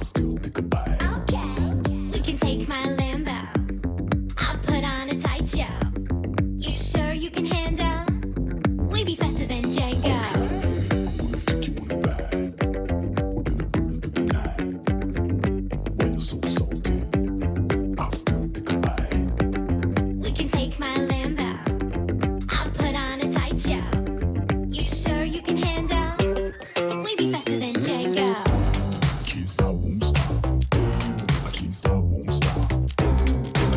still think about it. Okay, we can take my Lambo. I'll put on a tight show. You sure you can handle? We be faster than Django. Gonna take you on a ride. We're gonna burn through the night. When you're so salty, I'll still think about it. We can take my Lambo. I'll put on a tight show. You sure you can handle? We be faster than Django. Can't stop, won't stop. I can't stop, won't stop. I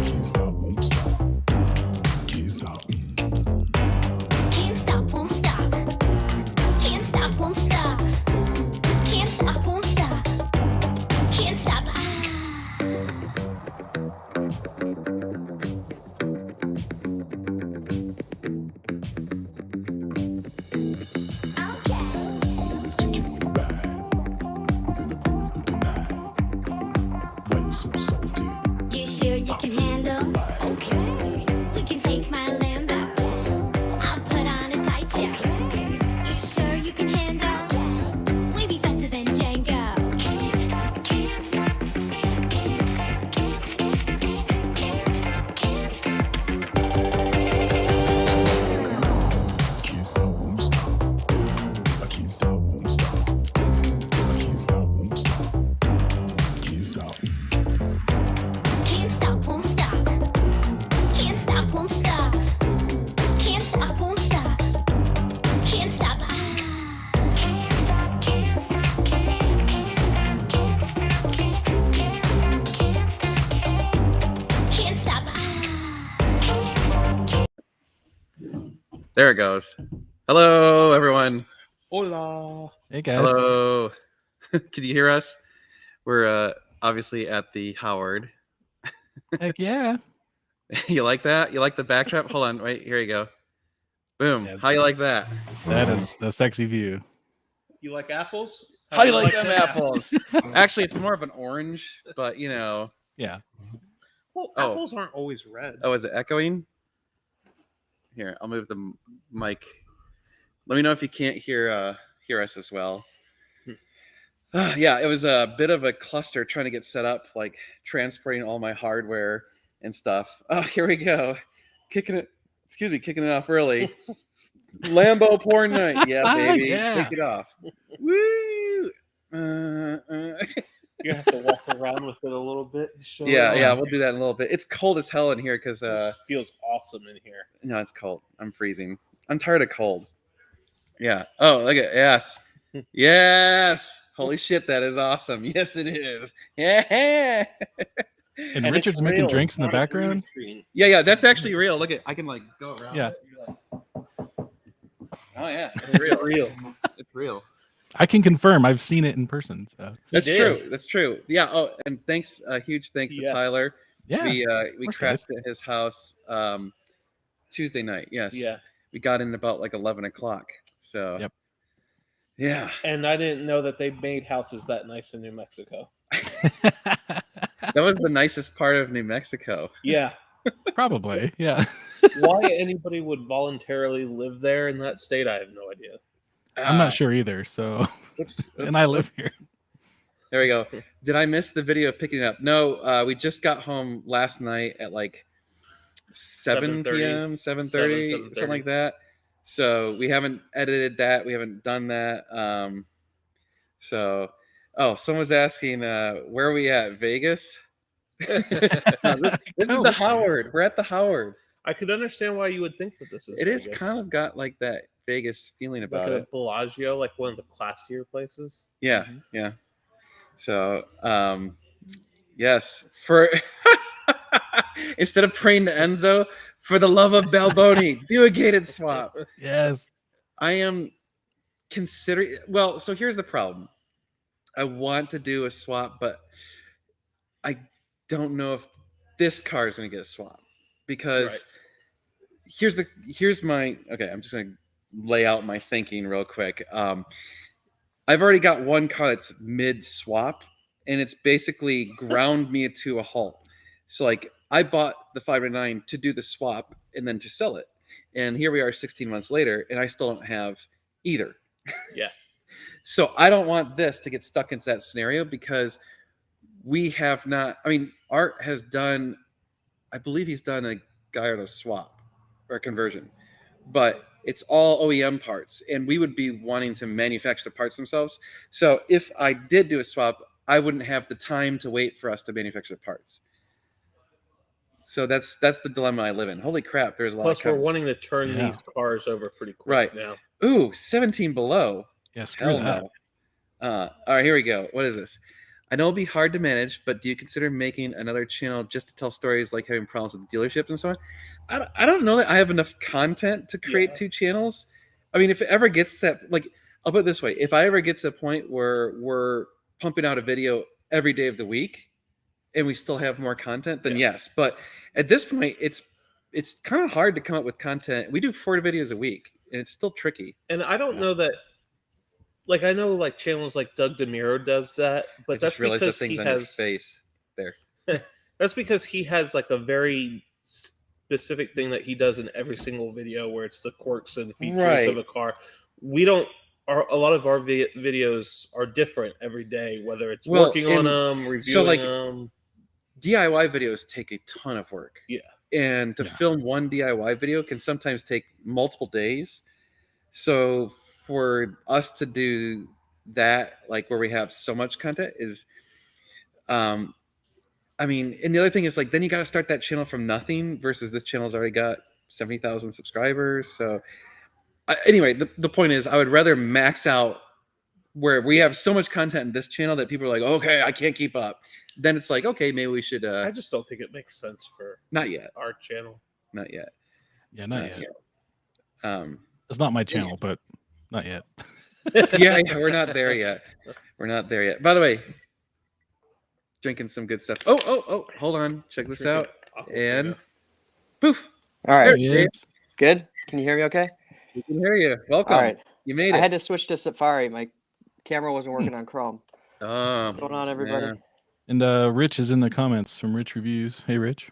can't stop, won't stop. Can't stop. Can't stop, won't stop. Can't stop, won't stop. Can't stop, won't stop. Can't stop. Okay. Gonna take you on a ride. We're gonna burn through the night. When you're so salty, You sure you can handle? Okay. We can take my Lambo. I'll put on a tight show. You sure you can handle? We be faster than Django. Can't stop, can't stop, can't stop, can't stop, can't stop, can't stop. can't stop, won't stop. I can't stop, won't stop. I can't stop, won't stop. Can't stop. Can't stop, won't stop. Can't stop, won't stop. Can't stop, won't stop. Can't stop. Can't stop, can't stop, can't stop, can't stop, can't stop, can't stop. There it goes. Hello, everyone. Hola. Hey guys. Hello. Can you hear us? We're obviously at the Howard. Heck yeah. You like that? You like the backdrop? Hold on. Wait, here you go. Boom. Yeah. How you like that? That is a sexy view. You like apples? How you like them apples? Actually, it's more of an orange, but you know. Yeah. Well, Oh. apples aren't always red. Oh, is it echoing? Here, I'll move the mic. Let me know if you can't hear us as well. Yeah, it was a bit of a cluster trying to get set up, like transporting all my hardware and stuff. Oh, here we go. Kicking it off early. Lambo porn night. Yeah, baby. Yeah. Take it off. Woo! You have to walk around with it a little bit. To show Yeah, it yeah, off. we'll do that in a little bit. It's cold as hell in here because It feels awesome in here. no, it's cold. I'm freezing. I'm tired of cold. Yeah. Oh, look at yes. Yes. Holy shit, that is awesome. Yes, it is. Yeah. And it's Richard's making real, drinks it's in the not a green background. screen. Yeah, that's actually real. Look at I can like go around. Yeah. it. You're like, oh yeah, it's real. Real. It's real. I can confirm I've seen it in person. So That's did. true. That's true. Yeah. Oh, and thanks, huge thanks to Yes. Tyler. yeah. We course, guys. crashed at his house Tuesday night. Yes. Yeah. We got in about like 11 o'clock. So. Yep. Yeah. And I didn't know that they made houses that nice in New Mexico. That was the nicest part of New Mexico. Yeah. Probably. Yeah. Why anybody would voluntarily live there in that state, I have no idea. I'm not sure either. So Oops, and I live here. There we go. Did I miss the video of picking it up? No, we just got home last night at like 7 7:30. p.m., 7:30, 7:30. something like that. So we haven't edited that. We haven't done that. Someone's asking, where are we at? Vegas? No, this is Oh, the it's- Howard. We're at the Howard. I could understand why you would think that this is. It is Vegas. kind of got like that Vegas feeling like about a it. Bellagio, like one of the classier places. Yeah, Mhm. yeah. So, yes, for instead of praying to Enzo, for the love of Balboni, do a gated swap. Yes. I am considering. Well, so here's the problem. I want to do a swap, but I don't know if this car is going to get a swap because Right. here's my okay. I'm just going to lay out my thinking real quick. I've already got one car that's mid swap, and it's basically ground me to a halt. So like I bought the 599 to do the swap and then to sell it, and here we are 16 months later, and I still don't have either. Yeah. So I don't want this to get stuck into that scenario because we have not. I mean, Art has done. I believe he's done a Gallardo swap or a conversion, but it's all OEM parts, and we would be wanting to manufacture the parts themselves. So if I did do a swap, I wouldn't have the time to wait for us to manufacture the parts. So that's the dilemma I live in. Holy crap, there's a lot Plus, of we're comments. wanting to turn Yeah. these cars over pretty quick Right. now. Ooh, 17 below. Yeah, screw Hell that. no. All right, here we go. What is this? I know it'll be hard to manage, but do you consider making another channel just to tell stories like having problems with dealerships and so on? I don't know that I have enough content to create Yeah. 2 channels. I mean, if it ever gets that, like, I'll put it this way: if I ever get to a point where we're pumping out a video every day of the week, and we still have more content, then yes. But at this point, it's kind of hard to come up with content. We do 4 videos a week, and it's still tricky. And I don't Yeah. know that. Like I know, like channels like Doug DeMuro does that, I but just that's realized the because thing's he on your has. face there. That's because he has like a very specific thing that he does in every single video, where it's the quirks and features Right. of a car. We don't. A lot of our videos are different every day, whether it's Well, working on and them, reviewing like, them. DIY videos take a ton of work. Yeah. And to Yeah. film one DIY video can sometimes take multiple days. So for us to do that, like where we have so much content is, I mean, and the other thing is like, then you got to start that channel from nothing versus this channel's already got 70,000 subscribers. So anyway, the point is I would rather max out where we have so much content in this channel that people are like, okay, I can't keep up. Then it's like, okay, maybe we should, I just don't think it makes sense for not yet, our channel. not yet. Yeah, not Not yet. yet. It's not my channel, but not yet. Yeah, we're not there yet. We're not there yet. By the way, drinking some good stuff. Oh, hold on. Check this out. And poof. All There right, he is. good. Can you hear me okay? We can hear you. Welcome. All right. You made I it. had to switch to Safari. My camera wasn't working on Chrome. What's going on, everybody? yeah. And Rich is in the comments from Rich Reviews. Hey, Rich.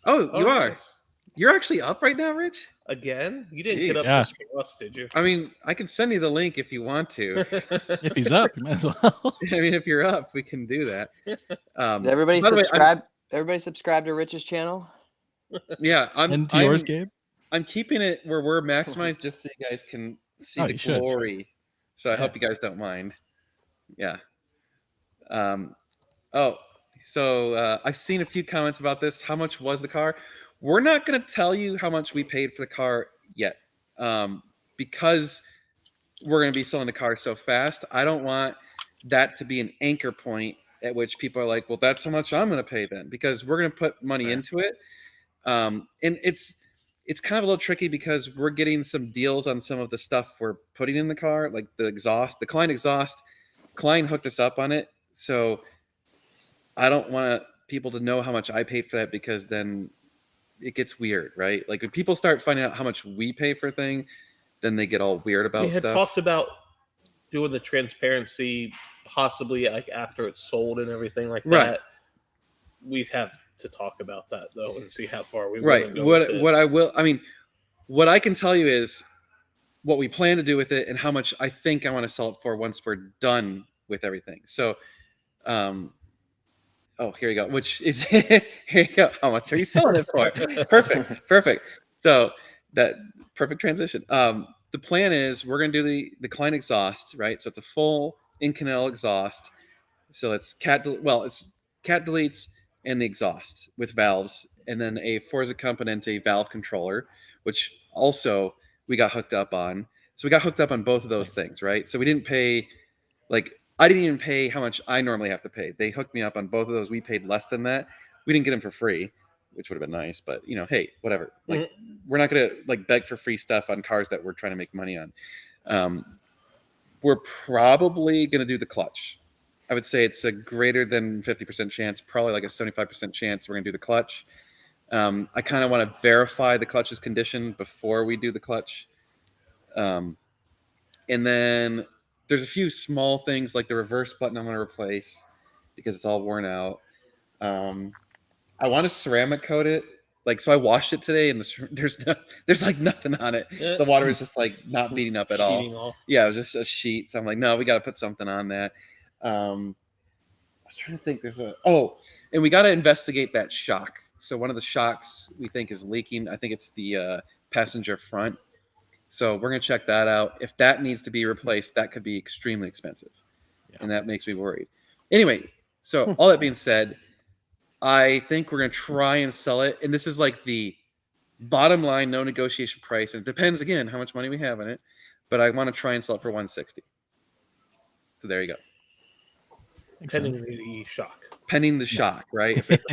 Oh, you are. nice. You're actually up right now, Rich? Again? You didn't get Jeez. up Yeah. just for us, did you? I mean, I can send you the link if you want to. If he's up, you might as well. I mean, if you're up, we can do that. Did everybody by the way, subscribe? Everybody subscribe to Rich's channel? Yeah, And to yours, Gabe. I'm keeping it where we're maximized just so you guys can see Oh, the you should. glory. So I Yeah. hope you guys don't mind. Yeah. So I've seen a few comments about this. How much was the car? We're not going to tell you how much we paid for the car yet, because we're going to be selling the car so fast. I don't want that to be an anchor point at which people are like, well, that's how much I'm going to pay then, because we're going to put money Right. into it. And it's kind of a little tricky because we're getting some deals on some of the stuff we're putting in the car, like the exhaust, the Klein exhaust. Klein hooked us up on it. So I don't want people to know how much I paid for that, because then it gets weird, right? Like when people start finding out how much we pay for a thing, then they get all weird about We had stuff. talked about doing the transparency possibly like after it's sold and everything like Right. that. We'd have to talk about that though and see how far we Right. wanna go with it. What I can tell you is what we plan to do with it and how much I think I want to sell it for once we're done with everything. So, here you go. Which is here you go. How much are you selling it for? Perfect. So that perfect transition. The plan is we're going to do the Klein exhaust, right? So it's a full Inconel exhaust. So it's cat deletes and the exhaust with valves, and then a Forza Componente valve controller, which also we got hooked up on. So we got hooked up on both of those things, right? So we didn't pay, like, I didn't even pay how much I normally have to pay. They hooked me up on both of those. We paid less than that. We didn't get them for free, which would have been nice, but hey, whatever. Like, we're not gonna like beg for free stuff on cars that we're trying to make money on. We're probably gonna do the clutch. I would say it's a greater than 50% chance, probably like a 75% chance we're gonna do the clutch. I kind of want to verify the clutch's condition before we do the clutch. And then there's a few small things like the reverse button I'm going to replace because it's all worn out. I want to ceramic coat it. Like, so I washed it today and there's like nothing on it. The water is just like not beating up at all. Sheeting off. Yeah, it was just a sheet. So I'm like, no, we got to put something on that. was trying to think. And we got to investigate that shock. So one of the shocks we think is leaking. I think it's the passenger front. So we're gonna check that out. If that needs to be replaced, that could be extremely expensive, and that makes me worried. Anyway, so all that being said, I think we're gonna try and sell it, and this is like the bottom line, no negotiation price, and it depends again how much money we have in it. But I want to try and sell it for 160. So there you go. Makes Pending sense. the shock. Pending the shock, right? If it's,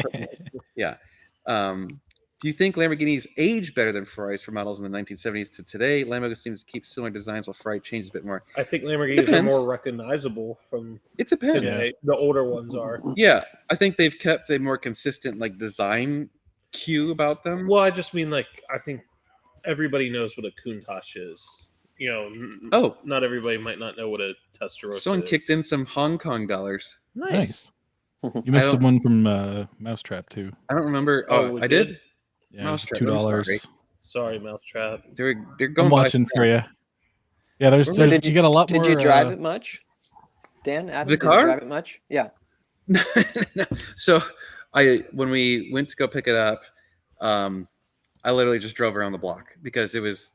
yeah. Do you think Lamborghinis age better than Ferraris for models in the 1970s to today? Lambo seems to keep similar designs while Ferrari changes a bit more. I think Lamborghinis are Depends. more recognizable from It depends. today. The older ones are. Yeah, I think they've kept a more consistent like design cue about them. Well, I just mean like I think everybody knows what a Countach is. You know, Oh, not everybody might not know what a Testarossa someone is. kicked in some Hong Kong dollars. Nice. You missed I the don't- one from Mousetrap too. I don't remember. Oh, Oh, we I did. Yeah, it was Mousetrap, I'm $2. Sorry, Mousetrap. They're going. I'm by watching for you. Yeah, there's So you got a lot did more. you drive it much? Dan, Adam, The did you car? drive it much? Yeah. No. So when we went to go pick it up, I literally just drove around the block because it was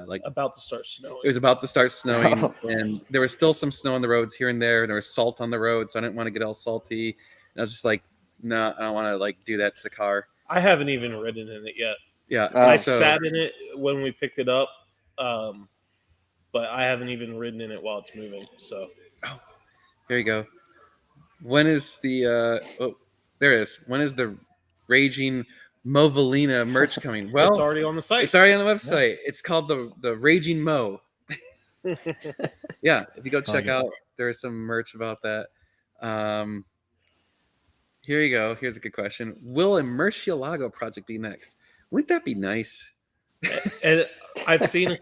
like About to start snowing. it was about to start snowing, and there was still some snow on the roads here and there. And there was salt on the road, so I didn't want to get all salty. And I was just like, no, I don't want to like do that to the car. I haven't even ridden in it yet. Yeah, I so sat in it when we picked it up, but I haven't even ridden in it while it's moving. So here you go. When is the oh, there it is. When is the Raging Movalina merch coming? Well, it's already on the site. it's already on the website. It's called the Raging Mo. Yeah, if you go check out, there's some merch about that. Here you go. Here's a good question. Will a Murcielago project be next? Wouldn't that be nice? And I've seen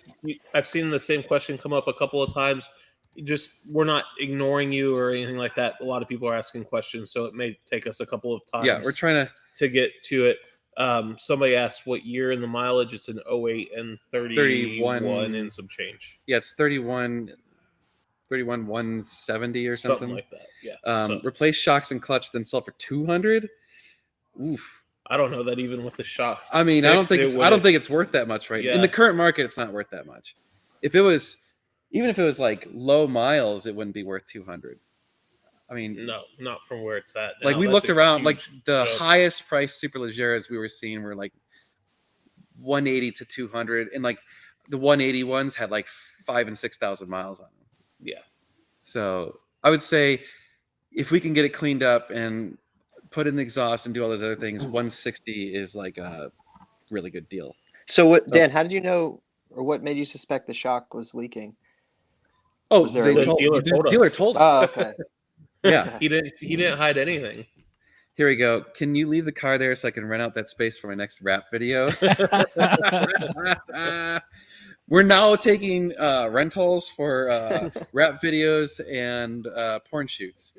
the same question come up a couple of times. Just we're not ignoring you or anything like that. A lot of people are asking questions, so it may take us a couple of times. Yeah, we're trying to get to it. Somebody asked what year in the mileage. It's an 08 and 31 and some change. Yeah, it's 170 or something. Something like that. Yeah. So, Replace shocks and clutch, then sell for 200. Oof. I don't know that even with the shocks. I mean, I don't think it's worth that much, right? In Yeah. the current market, it's not worth that much. If it was, even if it was like low miles, it wouldn't be worth 200. I mean, No, not from where it's at. like now. we That's looked a around, like huge the jump. highest price Superleggeras we were seeing were like 180 to 200, and like the 180 ones had like 5,000 and 6,000 miles on them. Yeah. So I would say if we can get it cleaned up and put in the exhaust and do all those other things, 160 is like a really good deal. So what, Dan? How did you know, or what made you suspect the shock was leaking? Oh, Was there they a- told, dealer the told us. dealer told us. Oh, okay. Yeah. He didn't hide anything. Here we go. Can you leave the car there so I can rent out that space for my next rap video? We're now taking rentals for rap videos and porn shoots.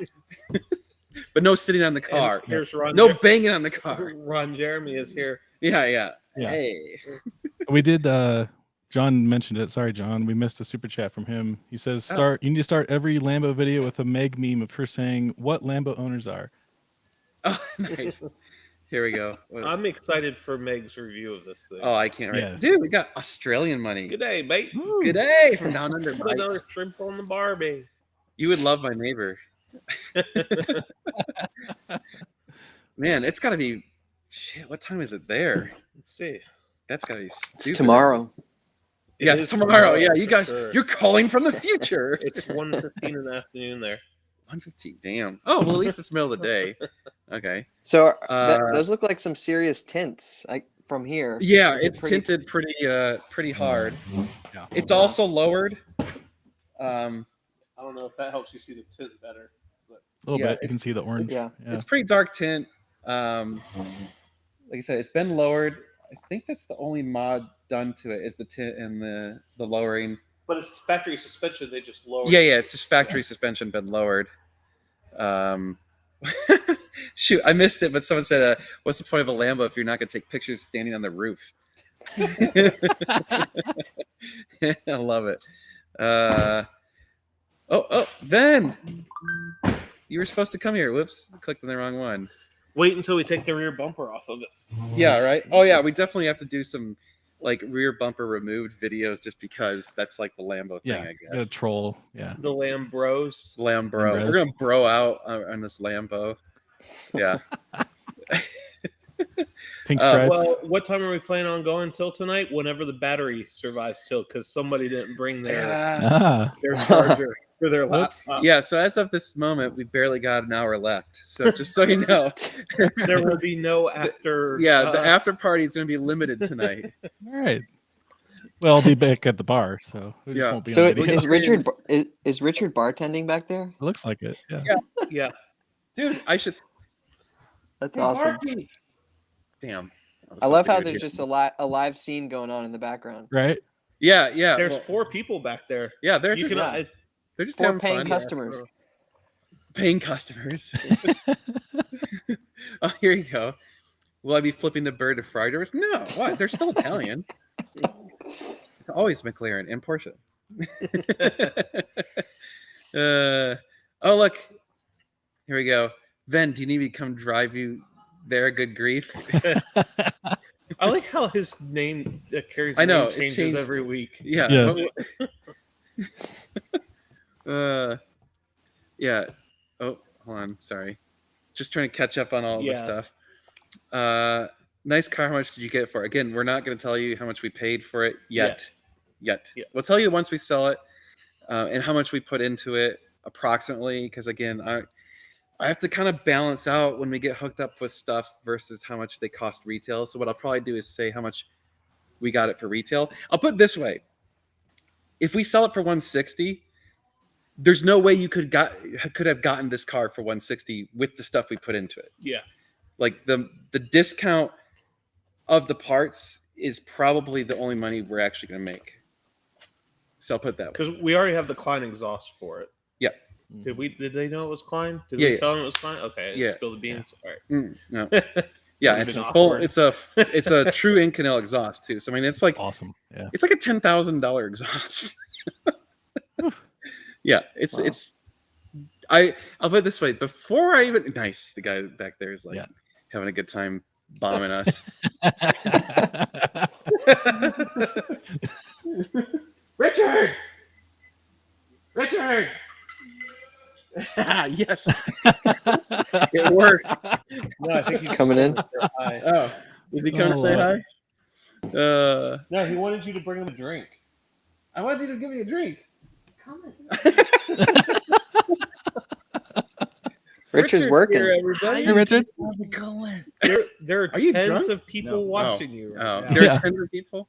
But no sitting on the car. And here's Ron. No banging on the car. Ron Jeremy is here. Yeah. Yeah. Hey. We did. John mentioned it. Sorry, John. We missed a super chat from him. He says, Oh. You need to start every Lambo video with a Meg meme of her saying what Lambo owners are." Oh, nice. Here we go. I'm excited for Meg's review of this thing. Oh, I can't wait. Yes. Dude, we got Australian money. Good day, mate. Good day from down under. Put Mike. another shrimp on the Barbie. You would love my neighbor. Man, it's got to be. Shit, what time is it there? Let's see. That's got to be. It's stupid. tomorrow. It Yes, is tomorrow. Yeah, you for guys, sure. you're calling from the future. It's 1:15 in the afternoon there. 1:15. Damn. Oh well, at least it's middle of the day. Okay. So Uh, those look like some serious tints. Like from here. Yeah, Is it it's pretty- tinted pretty hard. Yeah. It's also lowered. I don't know if that helps you see the tint better. A little Yeah, bit. You can see the orange. yeah. It's pretty dark tint. Like I said, it's been lowered. I think that's the only mod done to it is the tint and the lowering. But it's factory suspension. They just lower. Yeah, it's just factory suspension been lowered. Shoot, I missed it, but someone said, "What's the point of a Lambo if you're not going to take pictures standing on the roof?" I love it. Ben, You were supposed to come here. Whoops, clicked on the wrong one. Wait until we take the rear bumper off of it. Yeah, right. Oh yeah, we definitely have to do some like rear bumper removed videos just because that's like the Lambo thing, Yeah, I a guess. troll. Yeah. The Lambros. Lambro. Lambros. We're gonna bro out on this Lambo. Yeah. Pink stripes. Well, what time are we planning on going till tonight? Whenever the battery survives till, because somebody didn't bring their their charger for their Whoops. laptop. Yeah, so as of this moment, we barely got an hour left. So just so you know, There will be no after. the after party is going to be limited tonight. All right. Well, I'll be back at the bar, so we just Yeah. won't be So on video. is Richard bartending back there? It looks like it. Yeah. Yeah. Dude, I should. That's awesome. Damn. I love how there's just a live scene going on in the background. Right. Yeah, yeah. There's well, 4 people back there. yeah, they're You just, can. they're just 4 having paying fun. customers. Paying customers. Oh, here you go. Will I be flipping the bird to fry doors? No. What? They're still Italian. It's always McLaren and Porsche. Oh, look. Here we go. Ven, do you need me to come drive you there? Good grief. I like how his name carries. I know, name it changes changed. every week. Yeah. Yes. Yeah. Oh, hold on. Sorry. Just trying to catch up on all the Yeah. stuff. Nice car. How much did you get it for? Again, we're not going to tell you how much we paid for it yet. Yeah. We'll tell you once we sell it and how much we put into it approximately. Because again, I have to kind of balance out when we get hooked up with stuff versus how much they cost retail. So what I'll probably do is say how much we got it for retail. I'll put it this way. If we sell it for 160, there's no way you could have gotten this car for 160 with the stuff we put into it. Yeah. Like the discount of the parts is probably the only money we're actually going to make. So I'll put it that way. Because we already have the Klein exhaust for it. Yeah. Did they know it was Klein? Did Yeah, we yeah. tell them it was Klein? Okay. Yeah. Spill the beans. All right. No. Yeah, It's it's been full. awkward. It's a true Inconel exhaust too. So I mean, it's like Awesome. Yeah. it's like a $10,000 exhaust. Yeah, it's. I'll put it this way: before I even the guy back there is like Yeah. having a good time bombing us. Richard. Yes, it worked. No, I think It's coming in. Oh, is he coming to say Oh, hi? No, he wanted you to bring him a drink. I wanted you to give me a drink. Richard's working. Here, everybody. Hey, Richard. How's it going? There are Are you tens drunk? of people No. watching you. Right Oh, now. there Yeah. are 10 people.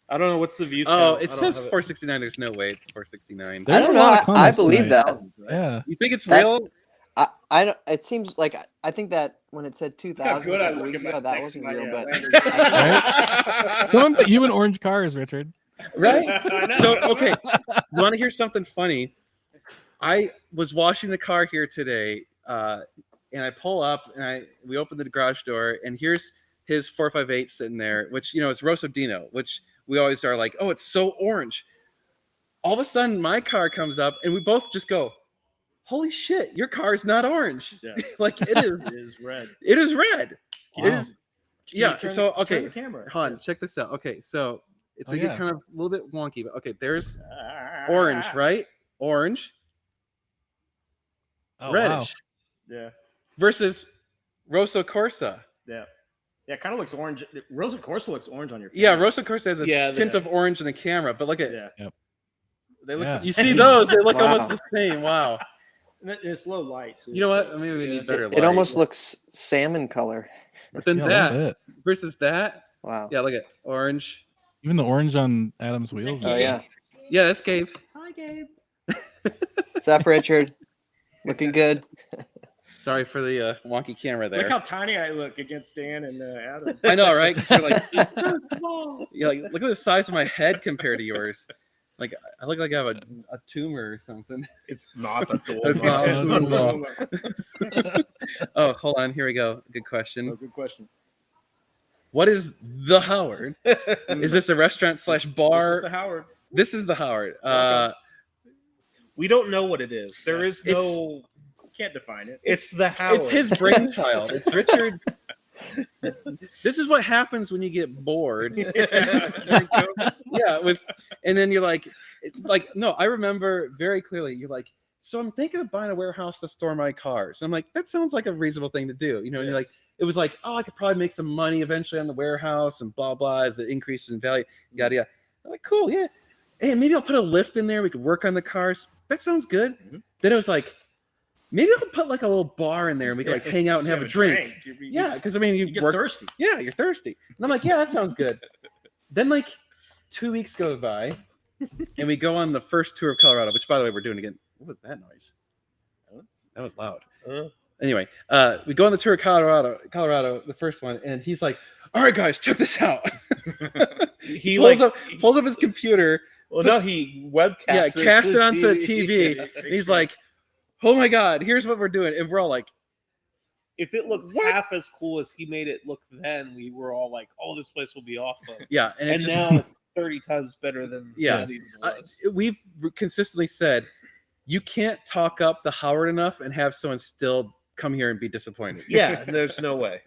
I don't know what's the view. Oh, count. it I don't says have it. 469. There's no way it's 469. There's don't a lot know, of I comments believe tonight. that. Yeah. You think it's That- real? I don't. It seems like I think that when it said 2,000 good I a couple look weeks at my ago, that text wasn't in my, real. But Right? Someone put you in orange cars, Richard. Right? I know. So, okay, you want to hear something funny? I was washing the car here today, and I pull up, and we open the garage door, and here's his 458 sitting there, which, you know, is Rosso Dino, which we always are like, oh, it's so orange. All of a sudden, my car comes up, and we both just go, holy shit, your car's not orange. Yeah. Like, it is. It is red. It is red. Wow. It is. Yeah. Turn- So, turn okay. the camera. Hold on, check this out. Okay, so it's Oh, gonna get yeah. kind of a little bit wonky, but okay, there's orange, right? Orange, Oh, wow. reddish, Yeah. versus Rosso Corsa. Yeah. Yeah, it kind of looks orange. Rosa Corsa looks orange on your Yeah, camera. Rosso Corsa has a Yeah, tint they- of orange in the camera, but look at Yeah. Yep. They look Yeah. the you same. see those? They look Wow. almost the same. Wow. And it's low light. Too, You know what? so- Maybe we yeah. need better light. it almost looks salmon color. But then Yeah, a little that bit. versus that. Wow. Yeah, look at orange. Even the orange on Adam's wheels. Oh is yeah. Yeah, that's Gabe. Hi, Gabe. What's up, Richard? Looking good. Sorry for the wonky camera there. Look how tiny I look against Dan and Adam. I know, right? 'Cause you're like, It's so small. yeah, like, look at the size of my head compared to yours. Like, I look like I have a tumor or something. It's not a dual. It's not a motor. tumor. Oh, hold on. Here we go. Good Oh, question. good question. What is the Howard? Is this a restaurant slash This is bar? the Howard. This is the Howard. We don't know what it is. There is It's- no. can't define it. It's the Howard. It's his brainchild. It's Richard. This is what happens when you get bored. Yeah, and then you're like no, I remember very clearly. You're like, so I'm thinking of buying a warehouse to store my cars. And I'm like, that sounds like a reasonable thing to do. You know, and you're like, it was like, oh, I could probably make some money eventually on the warehouse and blah blah as it increases in value. Yada yada. I'm like, cool, yeah. Hey, maybe I'll put a lift in there. We could work on the cars. That sounds good. Mm-hmm. Then it was like, maybe I'll put like a little bar in there and we could like hang out and have a drink. Yeah, because I mean, you get work, thirsty. Yeah, you're thirsty. And I'm like, yeah, that sounds good. Then like 2 weeks go by, and we go on the first tour of Colorado. Which, by the way, we're doing again. What was that noise? That was loud. Anyway, we go on the tour of Colorado, the first one, and he's like, "All right, guys, check this out." He pulls up his computer. Well, he webcasts. Yeah, it casts to it onto the TV. TV. And he's like, "Oh my God, here's what we're doing," and we're all like, if it looked What? half as cool as he made it look then, we were all like, "Oh, this place will be awesome." "Yeah," and, And it just, now it's 30 times better than Yeah. it even was. we've consistently said you can't talk up the Howard enough and have someone still come here and be disappointed. Yeah, there's no way.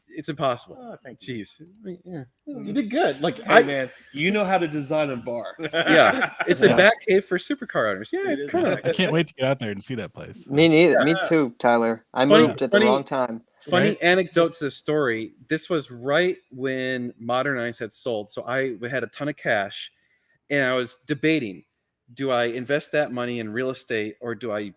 It's impossible. Oh, thank you. Jeez, I mean, yeah, you did good. Like Hey, man, you know how to design a bar. yeah, it's a Yeah. bat cave for supercar owners. Yeah, It it's is kind of I can't wait to get out there and see that place. Me neither. Me too, Tyler. I Funny- moved at the funny- wrong time. funny Right? anecdote to the story. This was right when Modern Ice had sold, so I had a ton of cash, and I was debating: do I invest that money in real estate or do I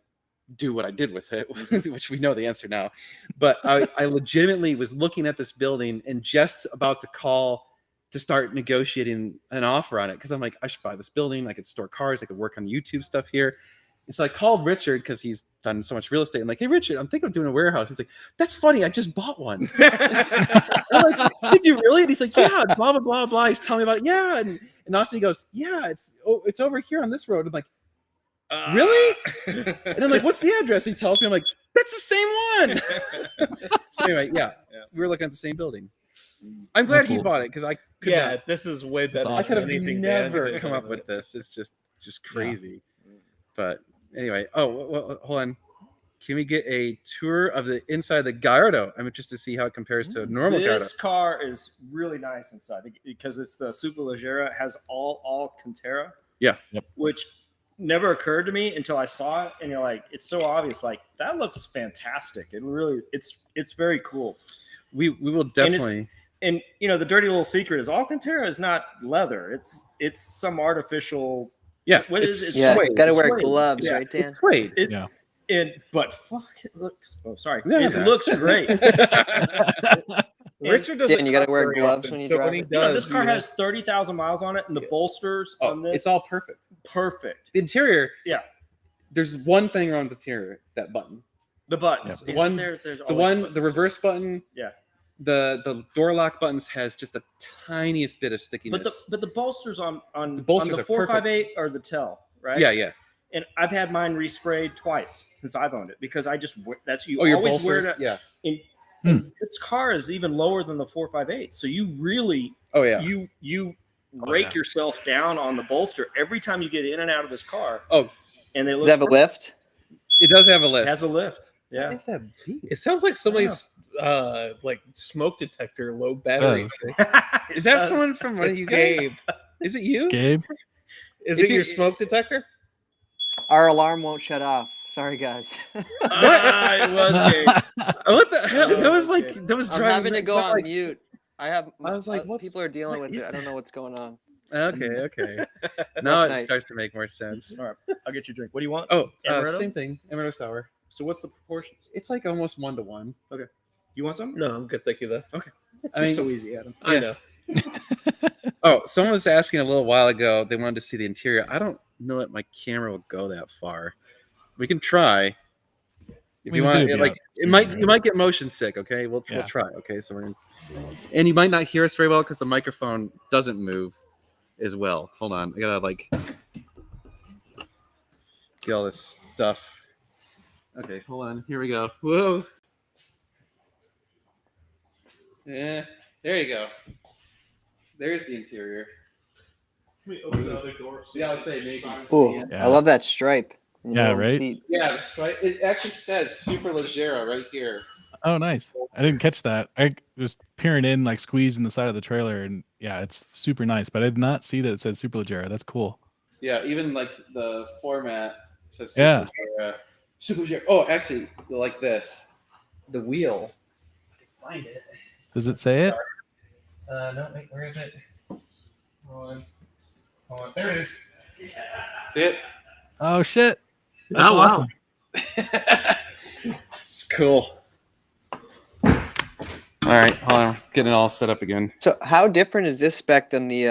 do what I did with it, which we know the answer now. But I legitimately was looking at this building and just about to call to start negotiating an offer on it because I'm like, I should buy this building. I could store cars. I could work on YouTube stuff here. And so I called Richard because he's done so much real estate. I'm like, hey, Richard, I'm thinking of doing a warehouse. He's like, that's funny. I just bought one. I'm like, did you really? And he's like, yeah, blah, blah, blah, blah. He's telling me about it. Yeah. And Austin, he goes, yeah, it's over here on this road. I'm like, really? And I'm like, what's the address? He tells me. I'm like, that's the same one. So anyway, yeah, we were looking at the same building. I'm glad he Cool. bought it because I could Yeah, not, this is way better. I could have than anything Dan never did. come up with this. It's just crazy. But anyway, hold on. Can we get a tour of the inside of the Gallardo? I'm interested to see how it compares to a normal Gallardo. This car is really nice inside because it's the Superleggera. It has all Alcantara. Yeah. Yep. Which never occurred to me until I saw it, and you're like, it's so obvious. Like that looks fantastic. It really, it's very cool. We will definitely. And you know, the dirty little secret is Alcantara is not leather. It's some artificial. Yeah, What is it? Yeah, suede. got to wear Suede. gloves, Yeah, right, Dan? It's suede. Yeah. But fuck, it looks. Oh, sorry. No, It no. looks great. Richard doesn't. Dan, you gotta cut wear very gloves often, when you so drive when he it. You know, does, this car you know- has 30,000 miles on it, and the bolsters on this. It's all perfect. perfect. The interior. Yeah. There's one thing wrong with the interior. That button. The buttons. The one- there's The always one, buttons. the reverse button. Yeah. The door lock buttons has just a tiniest bit of stickiness. But the bolsters on The bolsters on the are perfect. 458 are the Tell, right? Yeah. And I've had mine resprayed twice since I've owned it because I just that's you Oh, your always wear bolsters. it. Yeah. And this car is even lower than the 458, so you really Oh yeah. you rake yeah. yourself down on the bolster every time you get in and out of this car. Oh. And it Does it have a lift? It does have a It lift. has a lift. Yeah. What is that beat? It sounds like somebody's like smoke detector, low battery. Does. thing. Is that someone from one of It's you guys? Gabe. Is it you? Gabe, Is Is it your it- smoke detector? Our alarm won't shut off. Sorry, guys. It was Gabe. What the hell? That was Okay. like that was I'm driving. having to me- go it's not on like- mute. I was like, what's- people are dealing what with is it. I don't know what's going on. Okay. Now it night. starts to make more sense. All right, I'll get you a drink. What do you want? Oh, Amaretto? same thing. Amaretto sour. So what's the proportions? It's like almost 1-to-1. You want some? No, I'm good. Thank you, though. I mean, so easy, Adam. I know. oh, someone was asking a little while ago. They wanted to see the interior. I don't know that my camera will go that far. We can try. If We you can want, do it, like, yeah. it might you might get motion sick. Okay, we'll Yeah. try. Okay, so we're gonna, and you might not hear us very well because the microphone doesn't move as well. Hold on, I gotta like get all this stuff. Okay, hold on. Here we go. Whoa. Yeah, there you go. There's the interior. Let me open the other door. Yeah, I'll say maybe. Ooh, Yeah. I love that stripe. in the Yeah, middle of the right? seat. Yeah, that's right. It actually says Super Leggera right here. Oh, nice. I didn't catch that. I was peering in, like squeezing the side of the trailer, and yeah, it's super nice. But I did not see that it said Super Leggera. That's cool. Yeah, even like the format says Yeah. Superleggera. Superleggera. Oh, actually, like this. The wheel. I can find it. Does it say it? No, wait, where is it? Hold on. There it is. See it? Oh shit! That's Oh, wow. awesome. It's cool. All right, hold on. Getting it all set up again. So how different is this spec than the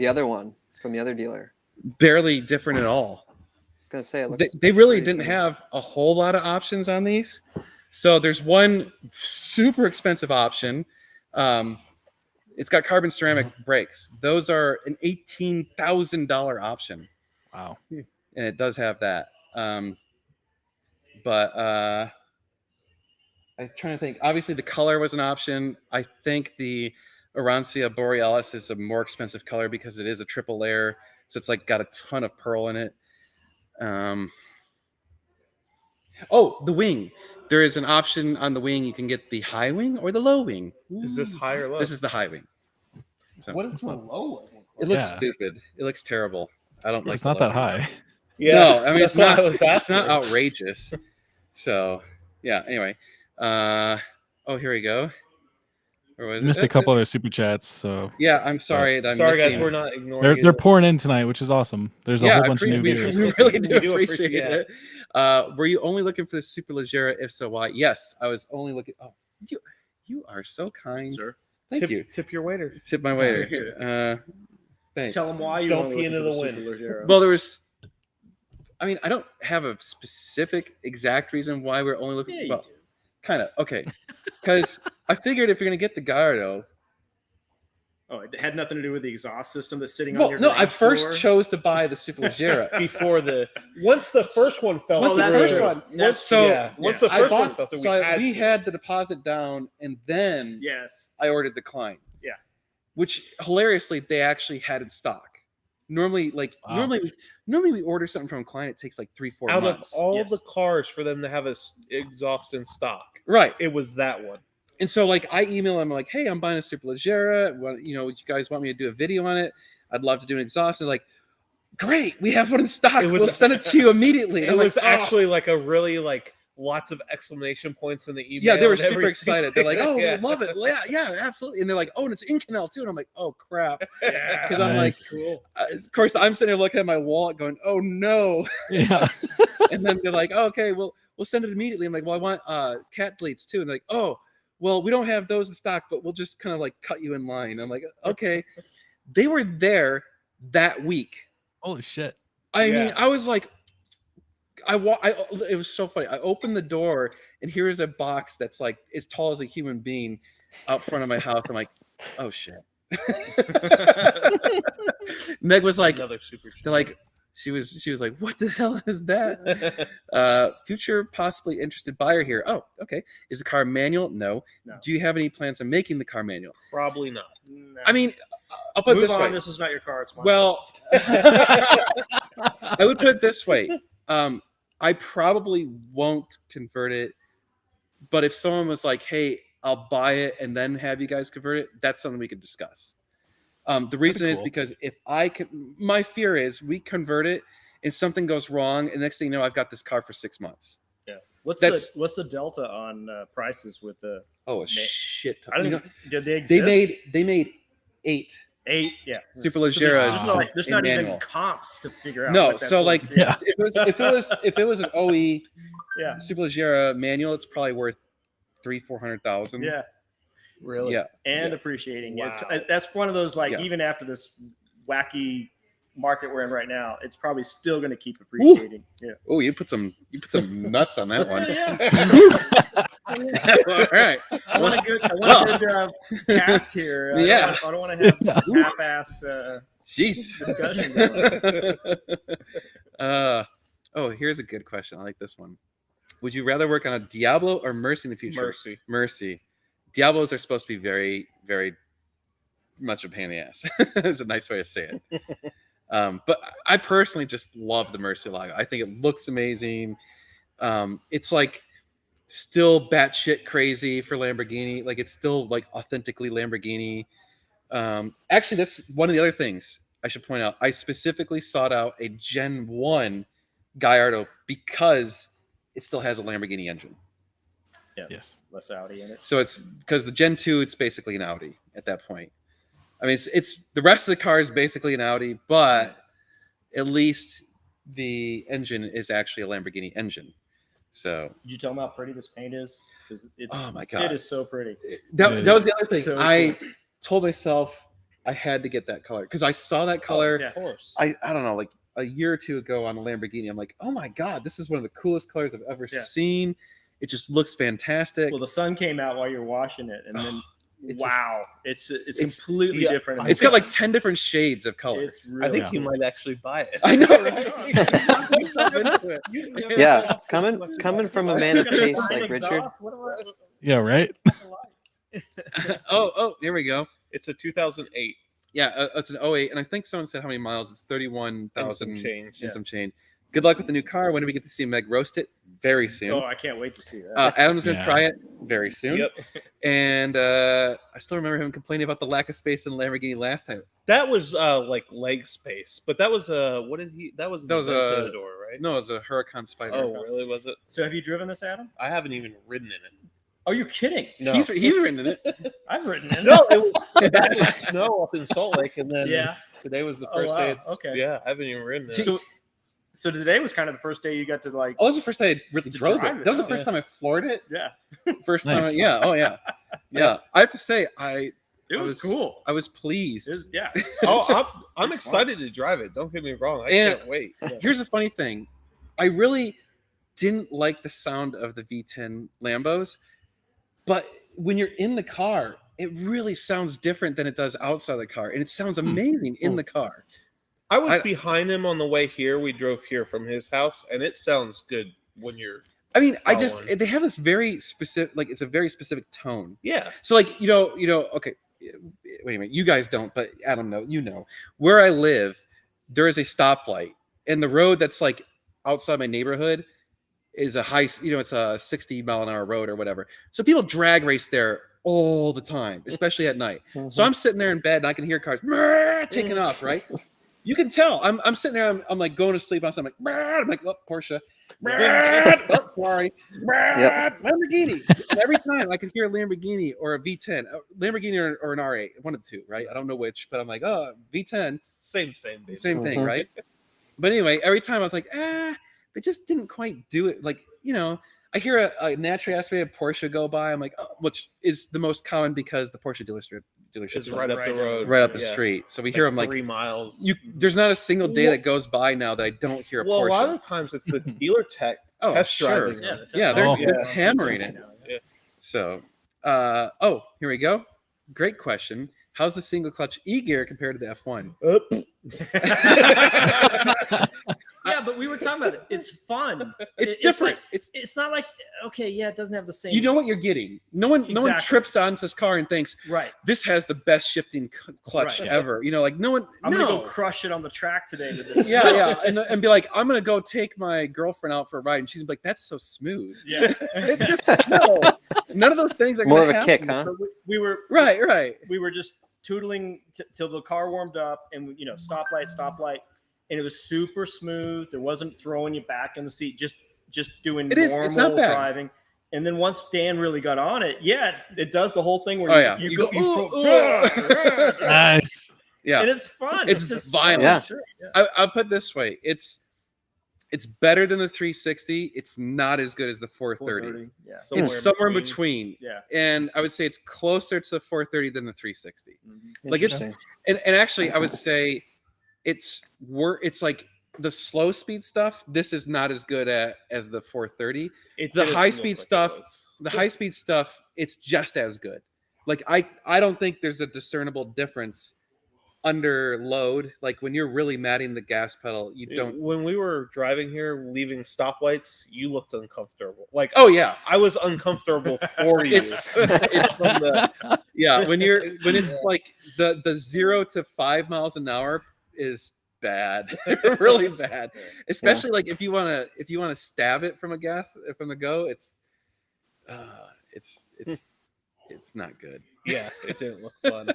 other one from the other dealer? Barely different at all. I was gonna say it looks They really pretty didn't similar. have a whole lot of options on these. So there's one super expensive option. It's got carbon ceramic brakes. Those are an $18,000 option, Wow. and it does have that. But I'm trying to think. Obviously, the color was an option. I think the Arancia Borealis is a more expensive color because it is a triple layer, so it's like got a ton of pearl in it. Oh, the wing. There is an option on the wing. You can get the high wing or the low wing. Is this high or low? This is the high wing. So What is the low one? it looks Yeah. stupid. It looks terrible. I don't like. It's the not low that wing. high. No, I mean that's it's what not. I was It's asking. not outrageous. So yeah. Anyway. Oh, here we go. Where was Missed it? a couple other super chats, so Yeah, I'm sorry. That I'm Sorry, guys, missing- we're not ignoring they're you. pouring in tonight, which is awesome. There's a Yeah, whole I bunch of new we videos. really do We do appreciate appreciate it. Were you only looking for the Super Leggera? If so, why? Yes, I was only looking. Oh, you are so kind, Sir, Thank you. Tip your waiter. Tip my waiter. Thanks. tell them why you Don't wanna pee look into for the Super wind. Leggera. Well, there was. I mean, I don't have a specific exact reason why we're only looking. Yeah, you well, do. kind of okay, because I figured if you're gonna get the Gallardo. Oh, it had nothing to do with the exhaust system that's sitting on Well, your no, I garage first floor? chose to buy the Super Leggera. Before once the first one fell Once through. the first one- Once, so- once yeah. the I first one bought, fell through, so we to. had the deposit down, and then Yes. I ordered the Klein. Yeah. Which hilariously they actually had in stock. Normally, Wow. normally we order something from Klein, it takes like 3-4 out months. of all Yes. the cars for them to have a exhaust in stock, Right. it was that one. And so like I email them like, hey, I'm buying a Super Leggera. You guys want me to do a video on it? I'd love to do an exhaust. And they're like, great, we have one in stock. It was- We'll send it to you immediately. And It I'm was like, "Oh." actually like a really lots of exclamation points in the email. Yeah, they were and super everything. excited. They're like, "Oh, Yeah. we love it! Yeah, absolutely!" And they're like, "Oh, and it's Inconel too." And I'm like, "Oh crap!" Because I'm Nice. like, of course, I'm sitting there looking at my wallet, going, "Oh no!" Yeah. And then they're like, oh, "Okay, we'll send it immediately." I'm like, "Well, I want cat bleats too." And they're like, "Oh, well, we don't have those in stock, but we'll just kind of like cut you in line." I'm like, "Okay." They were there that week. Holy shit. I Yeah. mean, I was like, it was so funny. I opened the door and here's a box that's like as tall as a human being out front of my house. I'm like, oh shit. Meg was like, Another super. they're like, she was like, what the hell is that? Future possibly interested buyer here. Oh, okay. Is the car manual? No. No. Do you have any plans on making the car manual? Probably not. No. I mean, I'll put it Move this on. way. This is not your car. It's mine. Well, I would put it this way. I probably won't convert it, but if someone was like, hey, I'll buy it and then have you guys convert it, that's something we could discuss. The reason is cool. because if I can, my fear is we convert it and something goes wrong, and next thing you know, I've got this car for 6 months. what's that's- the delta on prices with the? Oh, a shit. I don't You know. know, Did they they exist? made 8 8. Yeah. Super there's, Leggeras there's in not even manual. comps to figure out. No, what that's so worth. like Yeah. if it was an OE yeah, Super Leggera manual, it's probably worth 300,000-400,000. yeah, Really? Yeah. and Yeah. appreciating. Wow. That's one of those like Yeah. even after this wacky market we're in right now, it's probably still going to keep appreciating. Yeah. Oh, you put some nuts on that one. Yeah. All right. I want a good cast here. Yeah. I don't want to have some half-ass Jeez. discussion going. Oh, here's a good question. I like this one. Would you rather work on a Diablo or Mercy in the future? Mercy. Mercy. Diablos are supposed to be very, very much a pain in the ass. It's a nice way to say it. But I personally just love the Murcielago. I think it looks amazing. It's like still batshit crazy for Lamborghini. Like it's still like authentically Lamborghini. Actually, that's one of the other things I should point out. I specifically sought out a Gen 1 Gallardo because it still has a Lamborghini engine. Yeah. Yes. Less Audi in it. So it's because the Gen 2, it's basically an Audi at that point. I mean, it's the rest of the car is basically an Audi, but at least the engine is actually a Lamborghini engine. So Did you tell them how pretty this paint is? Because it's oh my God. it is so pretty. that was the other thing. So I cool. told myself I had to get that color because I saw that color. yeah. Of course. I don't know, like a year or two ago on a Lamborghini. I'm like, oh my God, this is one of the coolest colors I've ever Yeah. seen. It just looks fantastic. Well, the sun came out while you're washing it, and then it's wow, it's it's- completely yeah, different. in It's the got sun. like 10 different shades of color. It's really I think you might actually buy it. I know, right? I'm into it. Yeah, coming from a man of taste like Richard. Yeah, right. Oh, here we go. It's a 2008 Yeah, it's an 08, and I think someone said how many miles. It's and 31,000 some change. and some change. Good luck with the new car. When do we get to see Meg roast it? Very soon. Oh, I can't wait to see that. Adam's gonna Yeah. try it very soon. Yep. And I still remember him complaining about the lack of space in the Lamborghini last time. That was like leg space, but that was what did he? That was an That was a- Aventador, right? No, it was a Huracan Spider. Oh, really? Was it? So have you driven this, Adam? I haven't even ridden in it. Are you kidding? No. He's written in it. I've ridden it. No, it was snow up in Salt Lake, and then Yeah. today was the Oh, first wow. day. It's Okay. Yeah, I haven't even ridden it. So today was kind of the first day you got to like. Oh, that was the first time I really To drove drive it. it, That was the oh, first yeah. time I floored it. Yeah, First time. Nice. Yeah. Oh, yeah. Yeah. I have to say, it I was was- cool. I was pleased. It was, yeah. Oh, I'm It's excited to drive it. Don't get me wrong. I And- can't wait. Here's the funny thing. I really didn't like the sound of the V10 Lambos, but when you're in the car, it really sounds different than it does outside the car, and it sounds amazing in the car. I was I- behind him on the way here. We drove here from his house, and it sounds good when you're. I mean, Following. they have this very specific, like it's a very specific tone. Yeah. So like okay, wait a minute, you guys don't, but Adam, where I live, there is a stoplight, and the road that's like outside my neighborhood is a high, it's a 60-mile-an-hour road or whatever. So people drag race there all the time, especially at night. So I'm sitting there in bed and I can hear cars taking off, right? You can tell. I'm sitting there. I'm like going to sleep. I'm like, I'm like, oh, Porsche. Oh, sorry. Lamborghini. And every time I could hear a Lamborghini or a V10, Lamborghini or an R8, one of the two, right? I don't know which, but I'm like, oh, V10, Same. Basically. same thing, Mhm. right? But anyway, every time I was like, they just didn't quite do it. Like, I hear a naturally aspirated Porsche go by. I'm like, oh, which is the most common because the Porsche dealership It's is right up the road. right up the Yeah. street. So we Like hear them like 3 miles. there's not a single day Well- that goes by now that I don't hear a Well, Porsche. a lot of the times it's the dealer tech Oh, test sure. driving. Yeah, on it. Yeah, they're, Oh. they're Yeah. hammering it. Yeah. So, here we go. Great question. How's the single clutch E gear compared to the F1? Yeah, but we were talking about it. It's fun. It's It's different. like- It's not like okay, yeah, it doesn't have the same. You know what you're getting. No one Exactly. trips onto this car and thinks right? this has the best shifting clutch Right. ever. Like no one. I'm no. gonna go crush it on the track today with this. Yeah, and be like, I'm gonna go take my girlfriend out for a ride, and she's gonna be like, that's so smooth. yeah. It just no. None of those things are More gonna of a kick, happen. huh? So we were Right. we were just tootling till the car warmed up, and stoplight, and it was super smooth. There wasn't throwing you back in the seat, just doing It is. normal It's not bad. driving. And then once Dan really got on it, yeah, it does the whole thing where Oh, yeah. you You go, go, ooh, Nice. Yeah. and it's fun. It's just violent. Yeah. Sure, yeah. I'll put it this way: it's better than the 360. It's not as good as the 430. 430, yeah. It's somewhere in between, Yeah. and I would say it's closer to the 430 than the 360. Mhm. Like it's Interesting. and actually, I would say it's like the slow speed stuff. This is not as good as the 430. It The didn't high look speed like it stuff- was. The high speed stuff, it's just as good. Like I don't think there's a discernible difference under load. Like when you're really matting the gas pedal, you don't. When we were driving here, leaving stoplights, you looked uncomfortable. Like, Oh yeah, I was uncomfortable for you. It's- yeah. When it's like the 0 to 5 miles an hour is bad. They're really bad. Especially like if you want to stab it from the go, it's not good. Yeah, it didn't look fun.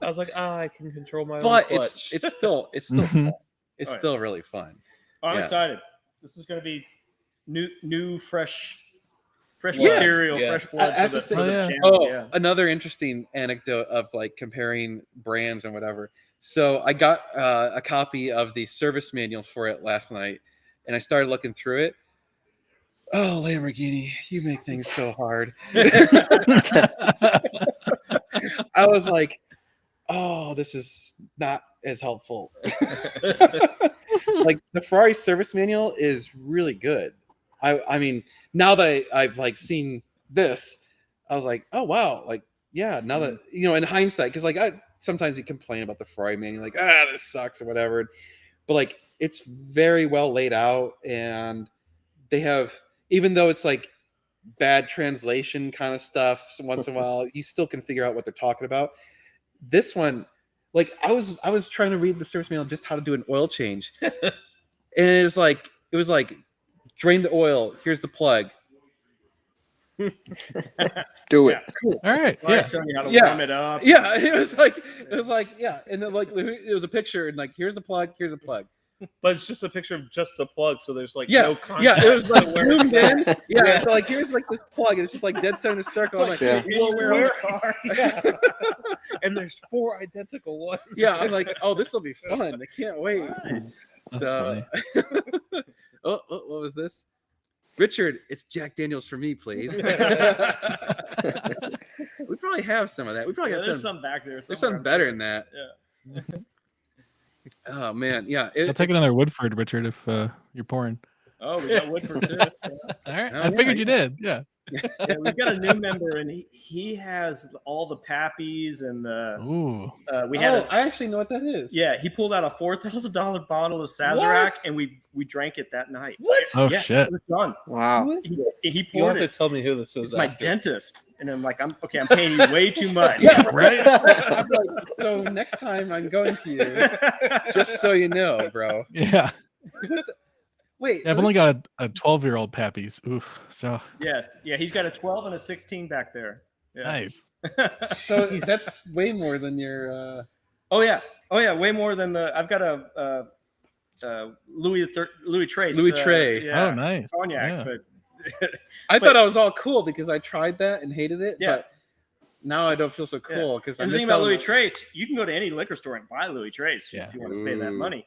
I was like, I can control my own But clutch. it's still Mhm. fun. It's Oh, yeah. still really fun. I'm Yeah. excited. This is going to be new, fresh Yeah, material, yeah. fresh blood I for have the, to say- for the Oh, yeah. channel. Oh, Yeah. another interesting anecdote of like comparing brands and whatever. So I got a copy of the service manual for it last night, and I started looking through it. Oh, Lamborghini, you make things so hard. I was like, oh, this is not as helpful. Like the Ferrari service manual is really good. I mean, now that I've like seen this, I was like, oh wow, like yeah. Now that in hindsight, because like sometimes you complain about the Ferrari manual, like this sucks or whatever, but like it's very well laid out, and they have, even though it's like bad translation kind of stuff, so once in a while you still can figure out what they're talking about. This one, like I was trying to read the service manual just how to do an oil change, and it was like drain the oil. Here's the plug. Do it. Cool. All right. Well, Yeah. showing you how to Yeah. warm it up. Yeah, it was like yeah, and then like it was a picture and like here's the plug. But it's just a picture of just the plug, so there's like Yeah, no context. yeah, it was like to where it's zoomed in. at. Yeah, Yeah. so like here's like this plug, and it's just like dead center in the circle. I'm like, Yeah. Well, we're on the car. Yeah. And there's 4 identical ones. yeah, I'm like, oh, this will be fun. I can't wait. That's So, oh, what was this? Richard, it's Jack Daniels for me, please. We probably have some of that. We probably Yeah, got there's some. some back there. There's somewhere, something I'm better sure. than that. Yeah. Oh man, yeah. I'll take another Woodford, Richard, if you're pouring. Oh, we got Woodford too. All right. Oh, I yeah, figured you did. Yeah. Yeah, we've got a new member, and he has all the pappies and the. Ooh. We had a, I actually know what that is. yeah. He pulled out a $4,000 bottle of Sazerac, and we drank it that night. What? Oh Yeah, shit. it was done. Wow. He You poured have it. to tell me who this is. It's my after. dentist, and I'm like, I'm paying you way too much. Yeah, Right? I'm like, so next time I'm going to you, just so you know, bro. Yeah. Wait, I've only got a 12-year-old Pappies. Oof. So Yes, yeah, he's got a 12 and a 16 back there. Yeah. nice. so that's way more than your. Oh yeah, way more than the. I've got a Louis Trace. Louis Trey. Yeah, Oh, nice. cognac, Yeah. but I But- thought I was all cool because I tried that and hated it. Yeah. But now I don't feel so cool because I and the missed thing about out on Louis the- Trace, you can go to any liquor store and buy Louis Trace Yeah. if you want to spend that Ooh. money.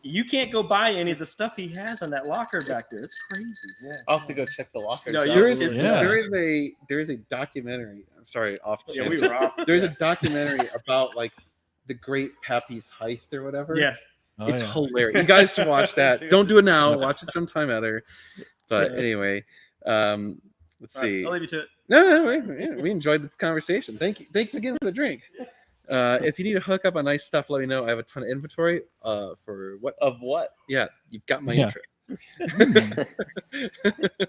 You can't go buy any of the stuff he has in that locker back there. It's crazy. Yeah. I'll have to go check the lockers. No, out. There is Yeah. there is a documentary. I'm sorry, off. Yeah, we were off. There's a documentary about like the Great Pappy's Heist or whatever. Yes. Oh, It's yeah. hilarious. You guys should watch that. Don't do it now. Watch it sometime other. But Yeah. anyway, let's All right, see. I'll leave you to it. No, we enjoyed this conversation. Thank you. Thanks again for the drink. If you need to hook up on nice stuff, let me know. I have a ton of inventory. For what? Of what? Yeah, you've got my Yeah. interest.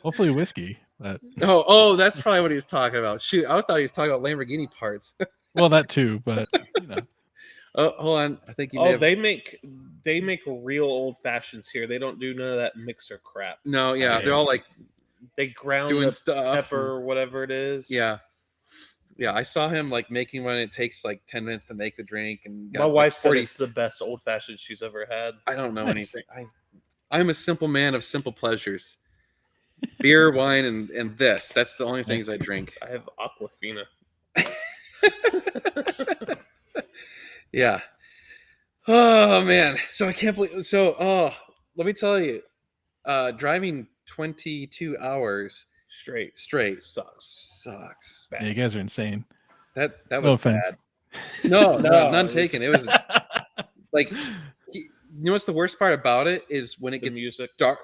Hopefully whiskey. But Oh, that's probably what he was talking about. Shoot, I thought he was talking about Lamborghini parts. well, that too. But you know. Oh, hold on. I think you may Oh, have... they make real old fashions here. They don't do none of that mixer crap. No, yeah, they're all like They ground doing the stuff. pepper, whatever it is. Yeah. Yeah, I saw him like making one. It takes like 10 minutes to make the drink, and My got, like, wife said 40 it's the best old fashioned she's ever had. I don't know Nice. anything. I'm a simple man of simple pleasures. Beer, wine, and this. That's the only things I drink. I have Aquafina. Yeah. Oh man. So I can't believe. So let me tell you, driving 22 hours Straight. straight Sucks. sucks. Yeah, you guys are insane. That was No offense. bad. No, No, none it taken. It was- was like, you know what's the worst part about it is when it The gets music. dark.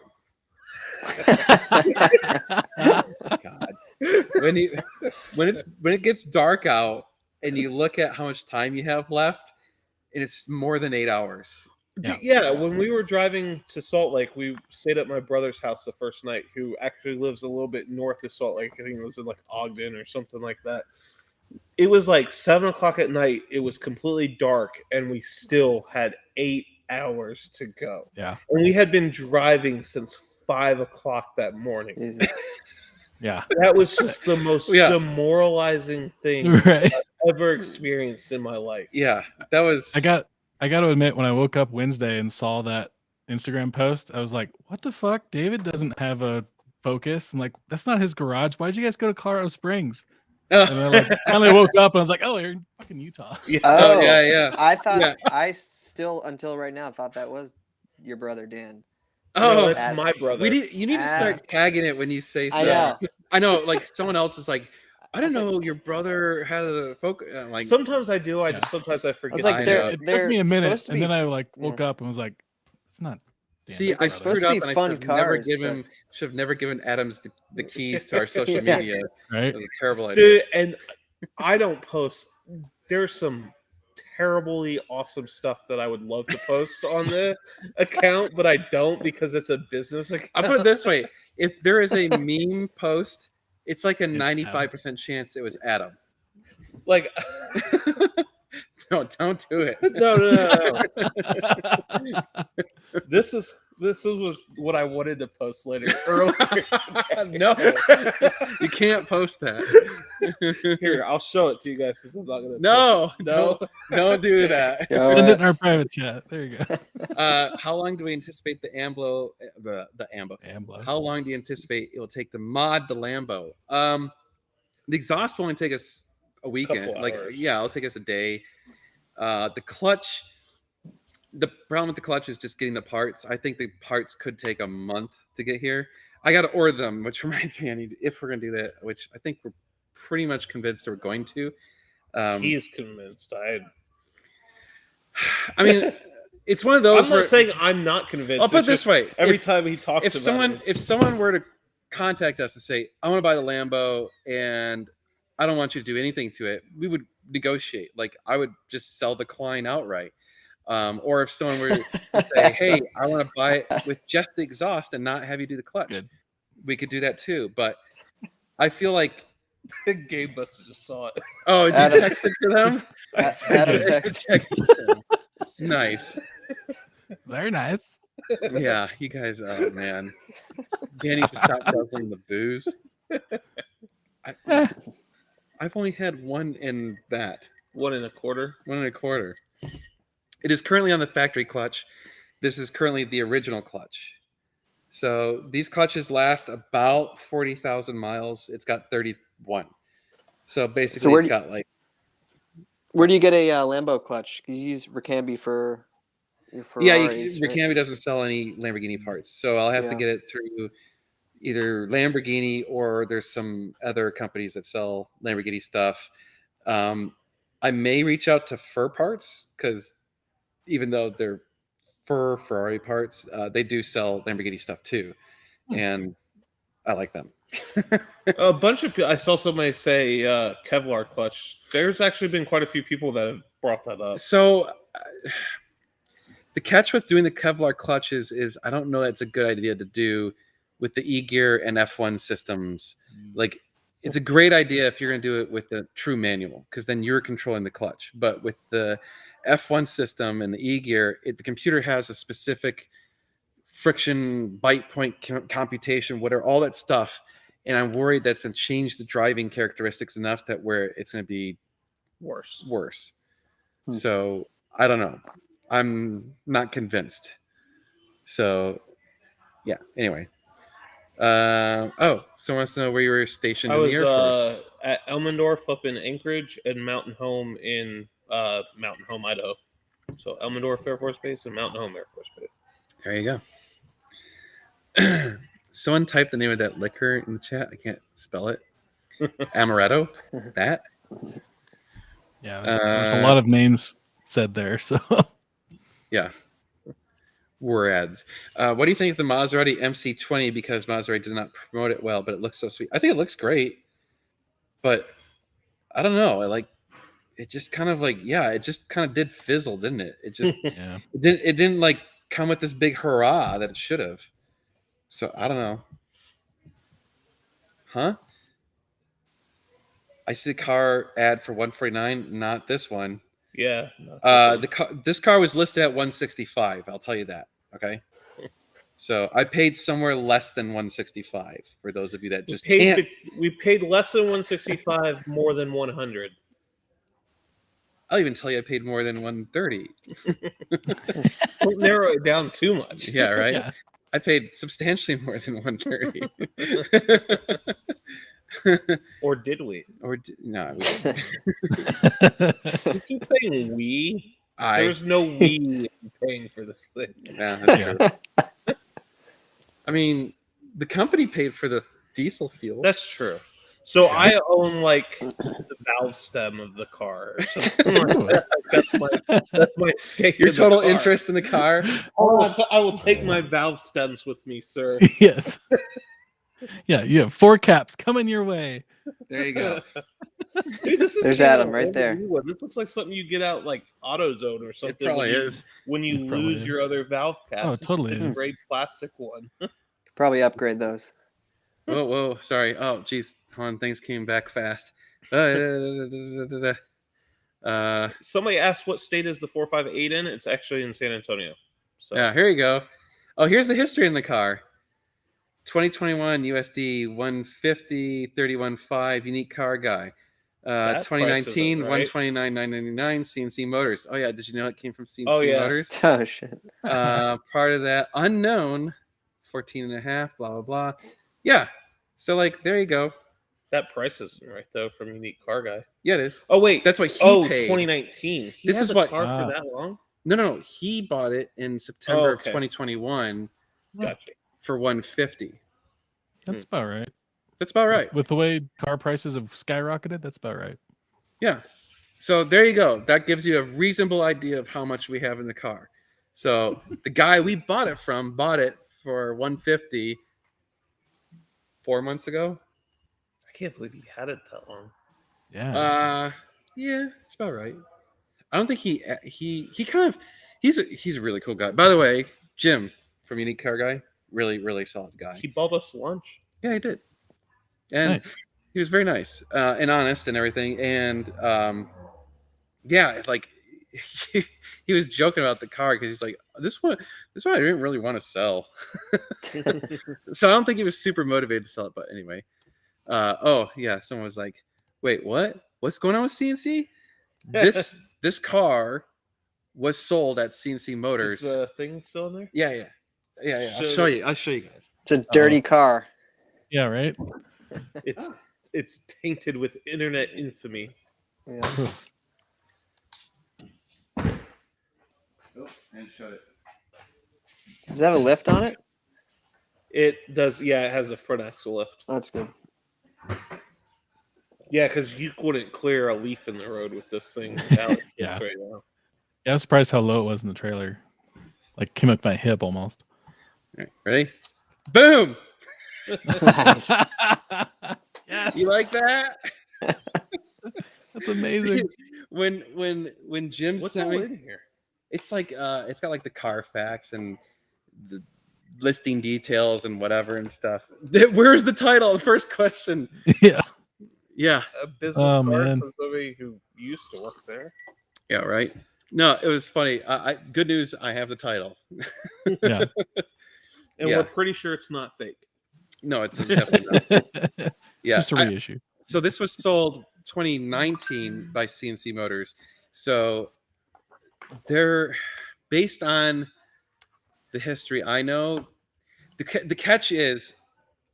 God. When it gets dark out and you look at how much time you have left, and it's more than 8 hours. Yeah, when we were driving to Salt Lake, we stayed at my brother's house the first night, who actually lives a little bit north of Salt Lake. I think it was in like Ogden or something like that. It was like 7 o'clock at night. It was completely dark, and we still had 8 hours to go. Yeah. And we had been driving since 5 o'clock that morning. Jesus. Yeah. That was just the most Yeah. demoralizing thing Right. I've ever experienced in my life. Yeah, that was. I got to admit, when I woke up Wednesday and saw that Instagram post, I was like, "What the fuck? David doesn't have a Focus." And like, that's not his garage. Why'd you guys go to Colorado Springs? And then like finally woke up and I was like, "Oh, you're in fucking Utah." Yeah. Oh, yeah. I thought Yeah. I still until right now thought that was your brother Dan. No, Oh, that's Ad- my brother. you need to start tagging it when you say I stuff. know. I know, like someone else was like, I didn't was like- know your brother had a Focus. Like, Sometimes I do. Yeah. Sometimes I forget. I was like, I they're, know. It they're took me a minute, supposed to and be- then I like woke up and was like, "It's not." Dan, see, it's I my supposed screwed to up, be and fun I should have never cars, given should have never given Adams the keys to our social Yeah. media. brother, It right? was a terrible idea. Dude, and I don't post. There's some terribly awesome stuff that I would love to post on the account, but I don't because it's a business account. I'll put it this way: if there is a meme post, it's like a Adam. 95% chance it was Adam. Like, No, don't do it. no. This was what I wanted to post earlier. Today. No, you can't post that. Here, I'll show it to you guys since I'm not gonna. No, No. don't do that. Yo, Send it in our private chat. There you go. How long do we anticipate the Amblo, the Ambo? Amblo. How long do you anticipate it will take to mod the Lambo? The exhaust will only take us a weekend. Couple Like, hours. yeah, it'll take us a day. The clutch. The problem with the clutch is just getting the parts. I think the parts could take a month to get here. I got to order them, which reminds me, I need if we're gonna do that, which I think we're pretty much convinced we're going to. He's convinced. I mean, it's one of those. I'm not where, saying I'm not convinced. I'll put it It's this just way: every if- time he talks if about it, if someone were to contact us and say, I want to buy the Lambo and I don't want you to do anything to it, we would negotiate. Like, I would just sell the Klein outright. Or if someone were to say, hey, I want to buy it with just the exhaust and not have you do the clutch, Good. we could do that too. But I feel like, Gabe must have just saw it. oh, did Adam- you text it to them? Adam text. Text it to them. Nice. Very nice. Yeah, you guys, oh man. Danny needs to stop guzzling the booze. I've only had one in that. 1 1/4. 1 1/4. It is currently on the factory clutch. This is currently the original clutch. So these clutches last about 40,000 miles. It's got 31. So basically, where it's do you- got like, Where do you get a Lambo clutch? 'Cause you use Ricambi for your yeah, Ferraris, right? Ricambi doesn't sell any Lamborghini parts. So I'll have to Yeah. get it through either Lamborghini or there's some other companies that sell Lamborghini stuff. I may reach out to Fur Parts because even though they're Ferrari parts, they do sell Lamborghini stuff too, and I like them. A bunch of people. I saw somebody say Kevlar clutch. There's actually been quite a few people that have brought that up. So the catch with doing the Kevlar clutches is I don't know that's a good idea to do with the e-gear and F1 systems. Like, it's a great idea if you're going to do it with the true manual because then you're controlling the clutch. But with the F1 system and the e-gear, the computer has a specific friction, bite point computation, whatever, all that stuff. And I'm worried that's going to change the driving characteristics enough that where it's going to be Worse. So I don't know. I'm not convinced. So yeah. Anyway. Someone wants to know where you were stationed I in was the Air Force. at Elmendorf up in Anchorage and Mountain Home in Mountain Home, Idaho. So Elmendorf Air Force Base and Mountain Home Air Force Base. There you go. Someone typed the name of that liquor in the chat. I can't spell it. Amaretto. That. Yeah, there's a lot of names said there. So Yeah. War ads. What do you think of the Maserati MC20? Because Maserati did not promote it well, but it looks so sweet. I think it looks great, but I don't know. It just kind of it just kind of did fizzle, didn't it? It just yeah, it didn't like come with this big hurrah that it should have. So I don't know. Huh? I see the car ad for 149, not this one. Yeah. not this one. This car was listed at 165. I'll tell you that. Okay. So I paid somewhere less than 165 for those of you that just can't. We paid less than 165, more than 100. I'll even tell you I paid more than 130. Don't narrow it down too much. Yeah, right. Yeah. I paid substantially more than 130. Or did we? No, we didn't. You keep saying we. I There's no we paying for this thing. yeah, that's true. I mean, the company paid for the diesel fuel. That's true. So I own like the valve stem of the car or something like that. That's my stake. Your in the total car. interest in the car. I will take my valve stems with me, sir. Yes. Yeah, you have 4 caps coming your way. There you go. Dude, this is There's even Adam a right whole there. new one. This looks like something you get out like AutoZone or something. It probably when you- is. when you It probably lose is. your other valve caps. Oh, it This is totally a is. great plastic one. Probably upgrade those. Whoa, sorry. Oh, geez, Han, things came back fast. Somebody asked what state is the 458 in? It's actually in San Antonio. So Yeah, here you go. Oh, here's the history in the car. 2021 USD 150 31.5 unique car guy. That 2019 price isn't right. 129,999 CNC Motors. Oh yeah, did you know it came from CNC Oh, yeah. Motors? Oh shit. Part of that unknown 14.5 blah blah blah. Yeah. So like there you go. that price isn't right though from Unique Car Guy. Yeah, it is. Oh wait, That's what he paid. 2019. He This has is a what- car Ah. for that long. No. He bought it in September of okay. 2021 Gotcha. for 150. That's about right. That's about right. With the way car prices have skyrocketed, that's about right. Yeah. So there you go. That gives you a reasonable idea of how much we have in the car. So the guy we bought it from bought it for 150 4 months ago. I can't believe he had it that long. Yeah. Yeah, it's about right. I don't think he kind of he's a really cool guy. By the way, Jim from Unique Car Guy, really solid guy. He bought us lunch. Yeah, he did. And Nice. he was very nice and honest and everything. And yeah, like he was joking about the car because he's like, this one I didn't really want to sell. So I don't think he was super motivated to sell it. But anyway, oh yeah, someone was like, wait, what? What's going on with CNC? This car was sold at CNC Is Motors. the thing still in there? Yeah. I'll Show show the- you. I'll show you guys. It's a dirty car. Yeah, right? It's tainted with internet infamy. Yeah. Oh, and showed it. Does it have a lift on it? It does, yeah. It has a front axle lift. That's good. Yeah, because you couldn't clear a leaf in the road with this thing. Without it Yeah. right now. Yeah, I was surprised how low it was in the trailer. Like came up my hip almost. All right, ready? Boom! Nice. Yes, You like that? that's amazing. when Jim What's sent all me, in here? it's like it's got like the Carfax and the listing details and whatever and stuff. Where's the title? The first question. Yeah. Yeah, A business Oh, card man. from somebody who used to work there. yeah, right. No, it was funny. Good news. I have the title. Yeah. And Yeah. we're pretty sure it's not fake. No, it's definitely not. It's Yeah, just a I- reissue. so this was sold 2019 by CNC Motors. So they're based on the history I know. The catch is,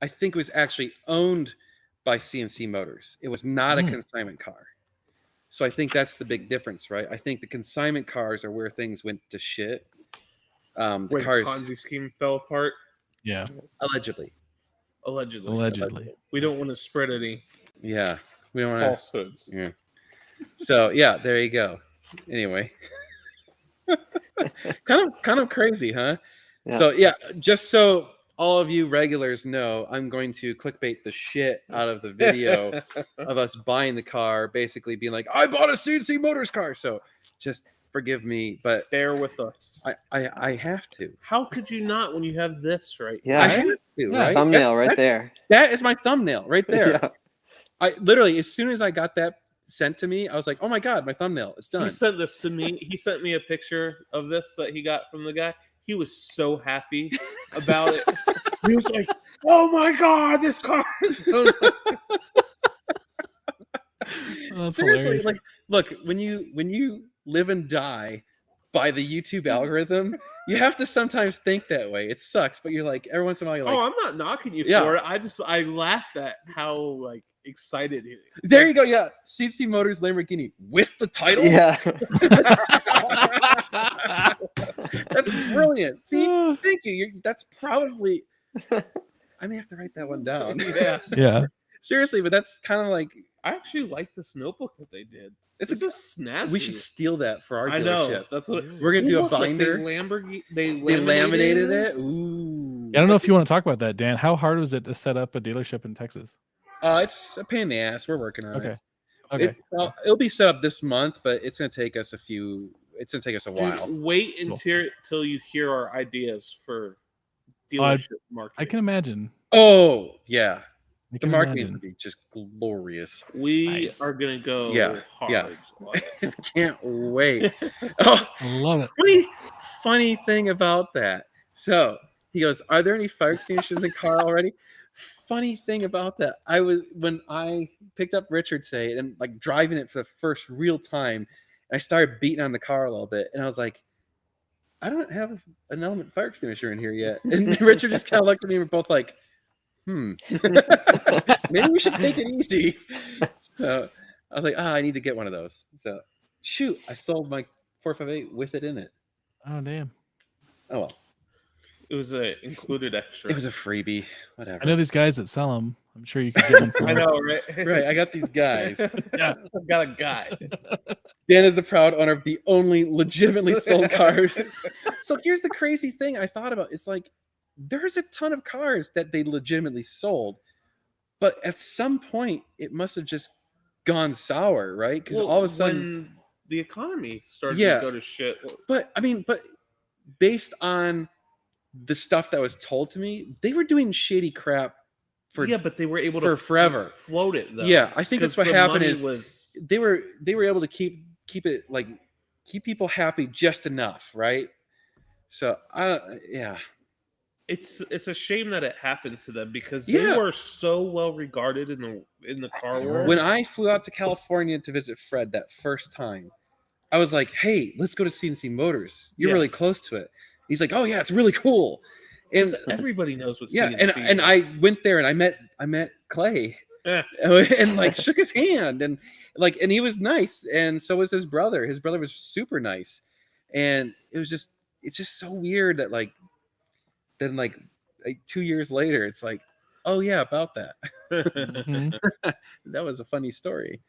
I think it was actually owned by CNC Motors. It was not a Hmm. consignment car. So I think that's the big difference, right? I think the consignment cars are where things went to shit. The When cars the Ponzi scheme fell apart, Yeah. allegedly. allegedly. Allegedly. We don't want to spread any Yeah, we don't want to. falsehoods. Yeah. So yeah, there you go. Anyway, kind of crazy, huh? Yeah. So yeah, just so all of you regulars know, I'm going to clickbait the shit out of the video of us buying the car, basically being like, "I bought a CNC Motors car." So just forgive me, but Bear with us. I have to. How could you not when you have this right? Yeah. I have to. Yeah. Right? Thumbnail right that's- there. That is my thumbnail right there. Yeah. I literally, as soon as I got that sent to me, I was like, oh my god, my thumbnail, it's done. He sent this to me. He sent me a picture of this that he got from the guy. He was so happy about it. He was like, "Oh my god, this car is so nice." That's Seriously, hilarious. like, look, when you live and die by the YouTube algorithm, you have to sometimes think that way. It sucks, but you're like, every once in a while, you're like, Oh, I'm not knocking you Yeah. for it. I laughed at how like excited he. there you go, yeah, CNC Motors Lamborghini with the title. Yeah. That's brilliant. See, thank you. That's probably. I may have to write that one down. Yeah, Yeah. Seriously, but that's kind of like I actually like this notebook that they did. it's It's a. just snazzy. We should steal that for our I know. dealership. That's what We're gonna do a Look, look, binder. They They laminated it. this. Ooh. I don't know if you want to talk about that, Dan. How hard was it to set up a dealership in Texas? It's a pain in the ass. We're working on Okay. it. Okay. It'll be set up this month, but it's gonna take us a few. It's gonna take us a Dude, while. wait Cool. until you hear our ideas for I- dealership marketing. I can imagine. Oh yeah, I the can marketing imagine. would be just glorious. We Nice. are gonna go Yeah, hard. yeah. on it. Can't wait. Oh, I love it. funny thing about that. So he goes, "Are there any fire extinguishers in the car already?" Funny thing about that, when I picked up Richard today and like driving it for the first real time, I started beating on the car a little bit, and I was like, "I don't have an element fire extinguisher in here yet." And Richard just kind of looked at me, and we're both like, maybe we should take it easy. So I was like, I need to get one of those. So shoot, I sold my 458 with it in it. Oh damn. Oh well, It was a included extra. it was a freebie. Whatever. I know these guys that sell them. I'm sure you could get one for I know, right? Right, I got these guys. Yeah. I've got a guy. Dan is the proud owner of the only legitimately sold cars. So here's the crazy thing I thought about. It's like there's a ton of cars that they legitimately sold, but at some point it must have just gone sour, right? Because Well, all of a sudden, when the economy started Yeah. to go to shit. but based on the stuff that was told to me, they were doing shady crap for yeah, but they were able for to forever. float it though. Yeah, I think that's 'Cause what the happened money is was they were able to keep it like keep people happy just enough, right? So it's a shame that it happened to them because Yeah. they were so well regarded in the car world. when I flew out to California to visit Fred that first time, I was like, "Hey, let's go to CNC Motors. You're Yeah. really close to it." He's like, "Oh yeah, it's really cool." And 'Cause everybody knows what yeah, CNC and I is. went there and I met Clay Eh. and like shook his hand and he was nice, and so was his brother. His brother was super nice, and it's just so weird that then 2 years later it's like, oh yeah, about that. Mhm. That was a funny story.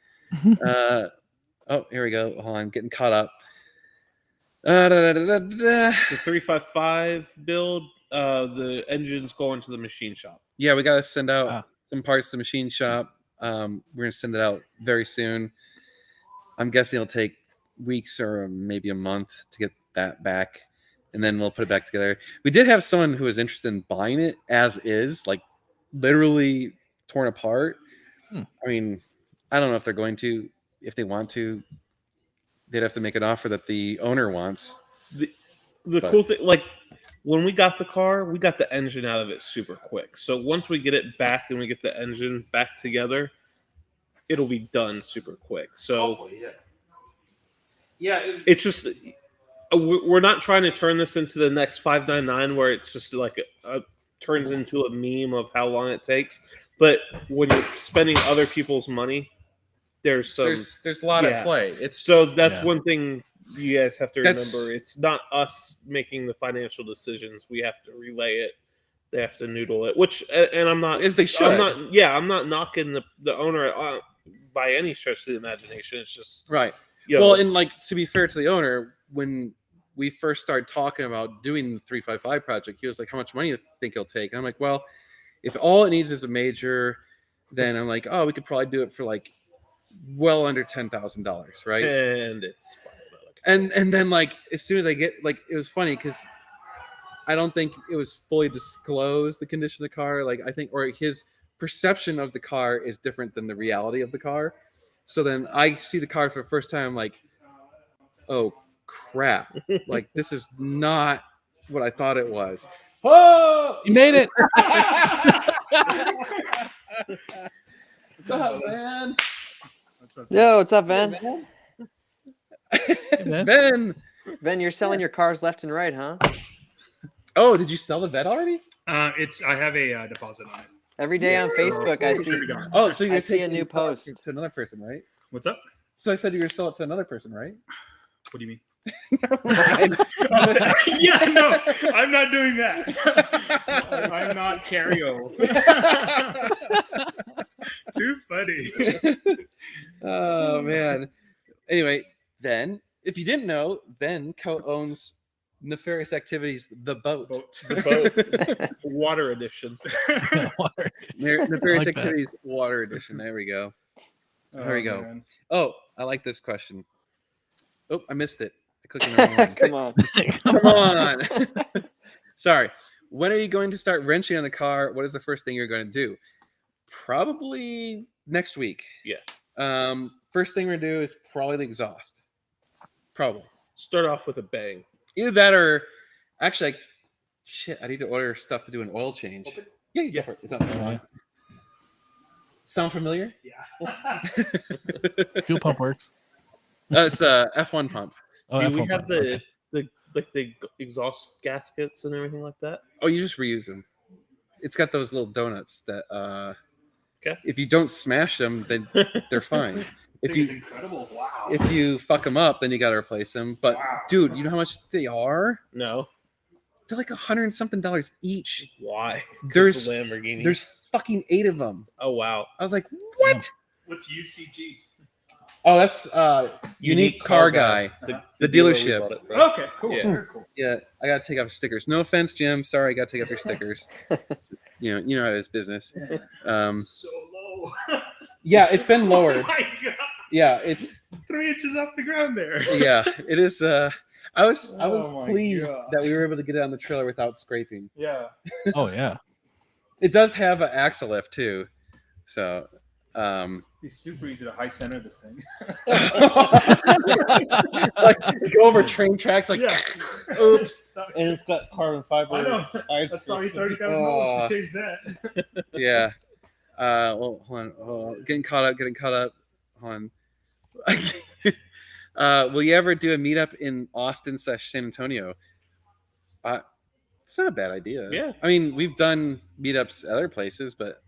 Oh, here we go. Hold on, getting caught up. The 355 build, the engine's going to the machine shop. Yeah, we gotta send out Ah. some parts to the machine shop. We're gonna send it out very soon. I'm guessing it'll take weeks or maybe a month to get that back, and then we'll put it back together. We did have someone who was interested in buying it as is, like literally torn apart. Hmm. I mean, I don't know if they're going to. If they want to, they'd have to make an offer that the owner wants. The But- cool thing, like when we got the car, we got the engine out of it super quick. So once we get it back and we get the engine back together, it'll be done super quick. So it's just we're not trying to turn this into the next 599 where it's just like a turns into a meme of how long it takes. But when you're spending other people's money, there's some. There's a lot yeah. at play. It's So that's Yeah. one thing you guys have to That's- remember. It's not us making the financial decisions. We have to relay it. They have to noodle it, which, and I'm not. as they should. I'm not knocking the owner by any stretch of the imagination. It's just, Right. yo, Well, and to be fair to the owner, when we first started talking about doing the 355 project, he was like, "How much money do you think it'll take?" And I'm like, "Well, if all it needs is a major, then I'm like, oh, we could probably do it for like well under $10,000, right?" and it's And then as soon as I get it was funny because I don't think it was fully disclosed the condition of the car. I think or his perception of the car is different than the reality of the car. So then I see the car for the first time. I'm like, oh crap! Like this is not what I thought it was. Oh, You made it. what's up, man? Yo, what's up, Ben? It's Ben. Ben, you're selling your cars left and right, huh? Oh, did you sell the vet already? I have a deposit on it. Every day on Facebook, I see. Oh, so you're I see a taking new the car post. to another person, right? What's up? So I said you were sell it to another person, right? What do you mean? Right. Yeah, no, I'm not doing that. I'm not Cario. Too funny. Oh man. Anyway, then if you didn't know, then co-owns Nefarious Activities, the boat. The boat. Water edition. Nefarious like that. Activities Water Edition. There we go. There we go. Man. Oh, I like this question. Oh, I missed it. I clicked on the wrong one. Come on. Come on. Sorry. When are you going to start wrenching on the car? What is the first thing you're going to do? Probably next week. Yeah. First thing we're going to do is probably the exhaust. Probably. Start off with a bang. Either that or actually, shit, I need to order stuff to do an oil change. Yeah, you go for it. It's not Yeah. Sound familiar? Yeah. Fuel pump works. It's the F1 pump. Oh, Do we F1 have pump. the Okay. the exhaust gaskets and everything like that? Oh, you just reuse them. It's got those little donuts that Okay. if you don't smash them, then they're fine. If Thing is you incredible. Wow. if you fuck them up, then you got to replace them. But Wow. dude, you know how much they are? No. They're like $100 and something each. Why? 'Cause There's the Lamborghini. there's fucking 8 of them. Oh wow. I was like, what? What's UCG? Oh, that's Unique Car Guy. The dealer we dealership. bought it from. Okay, cool. Yeah. Very cool. Yeah, I gotta take off stickers. No offense, Jim. Sorry, I gotta take off your stickers. You know how it is business. So low. Yeah, it's been Oh lowered. my god. Yeah, it's 3 inches off the ground there. yeah, it is. I was Oh my pleased God. that we were able to get it on the trailer without scraping. Yeah. Oh yeah. It does have an axle lift too, so. It's super easy to high center this thing. Like go over train tracks, like Yeah. oops. And it's got carbon fiber. I know. side That's probably strips. $30,000 to change that. Yeah. Well, hold on. Oh, getting caught up. Hold on. Will you ever do a meetup in Austin / San Antonio? It's not a bad idea. Yeah. I mean, we've done meetups other places, but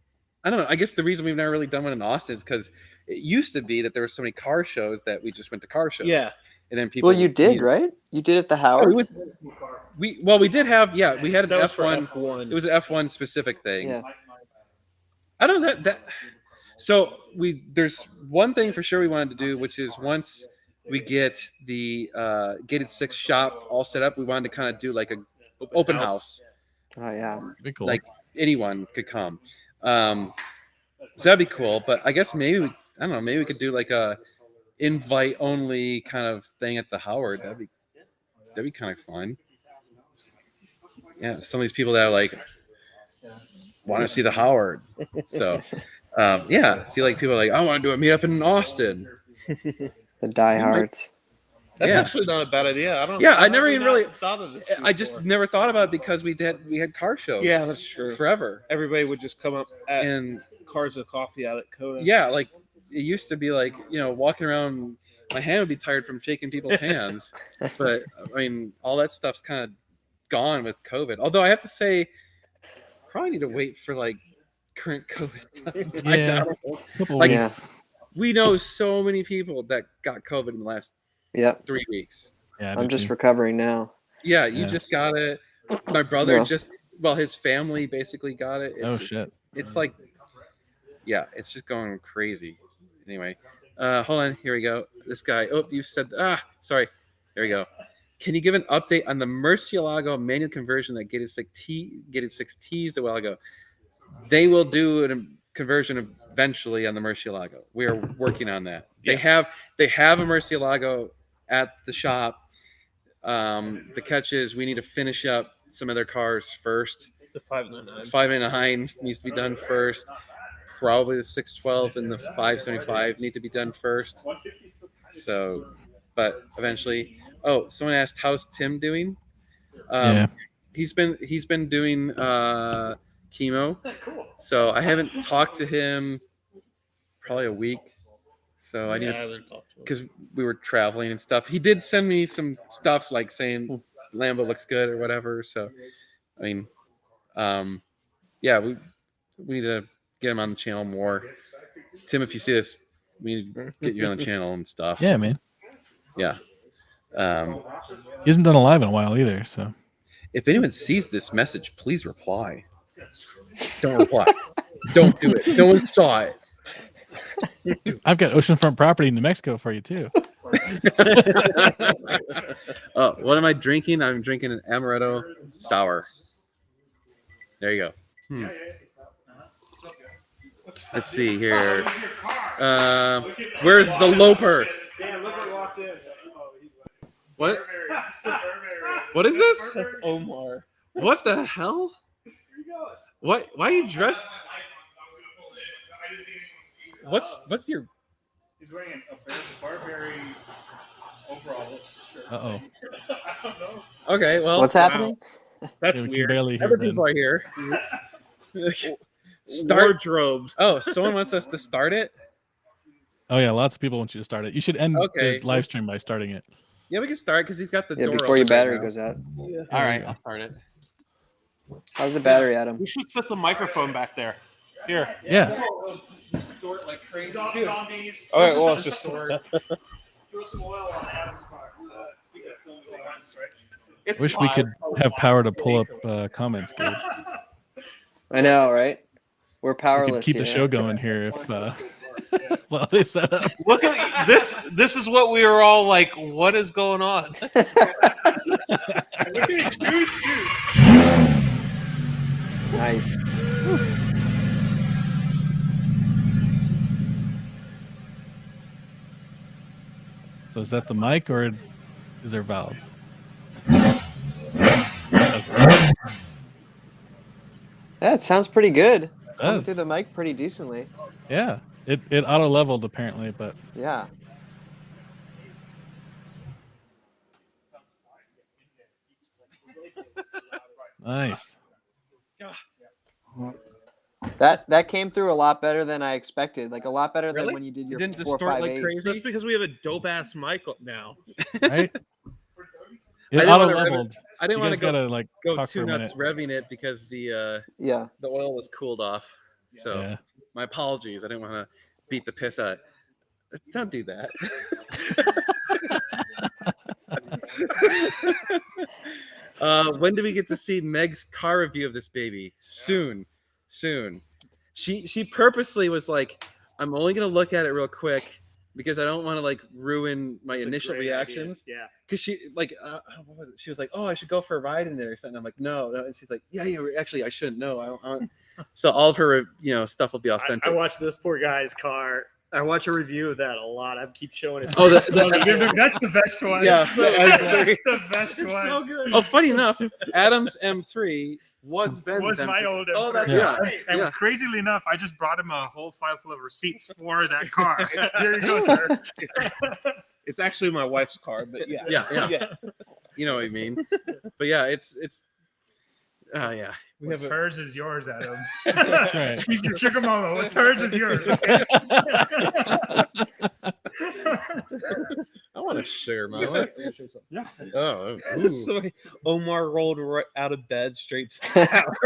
I don't know. I guess the reason we've never really done one in Austin is because it used to be that there were so many car shows that we just went to car shows. Yeah. And then people. Well, you did, right? You did at the Yeah, Howard. we did have. Yeah, we had an That was for F1. F1. It was an F1 specific thing. Yeah. I don't know that. So there's one thing for sure we wanted to do, which is once we get the Gated 6 shop all set up, we wanted to kind of do like a open house. Oh yeah. Be cool. Like anyone could come. So that'd be cool. But I guess maybe I don't know. Maybe we could do like a invite only kind of thing at the Howard. That'd be kind of fun. Yeah, some of these people that are like want to see the Howard. So yeah, see like people are like I want to do a meetup in Austin. The diehards. That's Yeah. actually not a bad idea. I never even really thought of this. I just before. never thought about it because we had car shows. Yeah, that's true. Forever. Everybody would just come up at And cars of coffee out at Coda. yeah, like it used to be like, walking around, my hand would be tired from shaking people's hands. But I mean, all that stuff's kind of gone with COVID. Although I have to say, probably need to wait for like current COVID stuff to die Yeah. down. Couple like- weeks. We know so many people that got COVID in the last Yep. 3 weeks. Yeah, I I'm do just too. recovering now. Yeah, you Yeah. just got it. My brother Yeah. his family basically got it. Oh shit. It's like, yeah, it's just going crazy. Anyway, hold on. Here we go. This guy. Oh, you said. Sorry. Here we go. Can you give an update on the Murcielago manual conversion that Gated 6 teased a while ago? They will do a conversion eventually on the Murcielago. We are working on that. They have a Murcielago at the shop. The catch is we need to finish up some of their cars first. The 599. 599 needs to be done first. probably the 612 and the 575 need to be done first. So, but eventually. Oh, someone asked, how's Tim doing? Yeah. He's been doing chemo. So I haven't talked to him probably a week. So I need because we were traveling and stuff. He did send me some stuff like saying Lambo looks good or whatever. So I mean, yeah, we need to get him on the channel more. Tim, if you see this, we need to get you on the channel and stuff. Yeah, man. Yeah. He hasn't done a live in a while either. So If anyone sees this message, please reply. Don't reply. Don't do it. No one saw it. I've got oceanfront property in New Mexico for you too. What am I drinking? I'm drinking an amaretto sour. There you go. Let's see here. Where's the Loper? What? What is this? That's Omar. What the hell? What? Why are you dressed? What's your? He's wearing a Burberry overall. Uh-oh. I don't know. Okay, well, What's happening? That's Yeah, we can weird. barely hear Other Ben. people are here. Wardrobes. Oh, someone wants us to start it. Oh yeah, lots of people want you to start it. You should end Okay. the live stream by starting it. Yeah, we can start because he's got the Yeah, door. before your open right battery now. goes out. All right, I'll start it. How's the battery, Adam? We should set the microphone back there. Here. Yeah. Store it like crazy. Zombies. All right, well, it's Just just. throw some oil on Adam's car. We got film it once, right? It's Wish we live. could have power to pull up comments, Gabe. I know, right? We're We powerless. could keep the you show know? going here if well they set up. Look at this. This is what we were all like. What is going on? Look at Goose, too. Nice. So is that the mic or is there valves? That's the- Yeah, it sounds pretty good. It's coming does. through the mic pretty decently. Yeah. It auto leveled apparently, but Yeah. nice. That came through a lot better than I expected. Like a lot better than Really? when you did It your didn't distort like 458. crazy. That's because we have a dope ass mic now. Right? It didn't auto wanna rev it- leveled. I didn't want to gotta like go talk too for a nuts minute. revving it because the Yeah. oil was cooled off. So Yeah. my apologies. I didn't want to beat the piss out. Don't do that. When do we get to see Meg's car review of this baby? Soon. She purposely was like, I'm only gonna look at it real quick because I don't want to like ruin my It's a initial great idea. reactions. Yeah. Because she like what was it? She was like, oh, I should go for a ride in there or something. I'm like, no. And she's like, yeah, actually I shouldn't. No, I don't. So all of her stuff will be authentic. I watched this poor guy's car. I watch a review of that a lot. I keep showing it. Oh, That's the best one. Yeah. It's the best It's one. so good. Oh, funny enough, Adam's M3 was Ben's was my M3. old Oh, that's Yeah. And yeah. crazily enough, I just brought him a whole file full of receipts for that car. Here you go, sir. It's actually my wife's car, but yeah. Yeah. You know what I mean. But yeah, it's yeah. We What's have a, hers is yours, Adam. That's right. She's your sugar mama. What's hers is yours. Okay? I want a sugar mama. Yeah. Oh, ooh. So Omar rolled right out of bed straight to the house.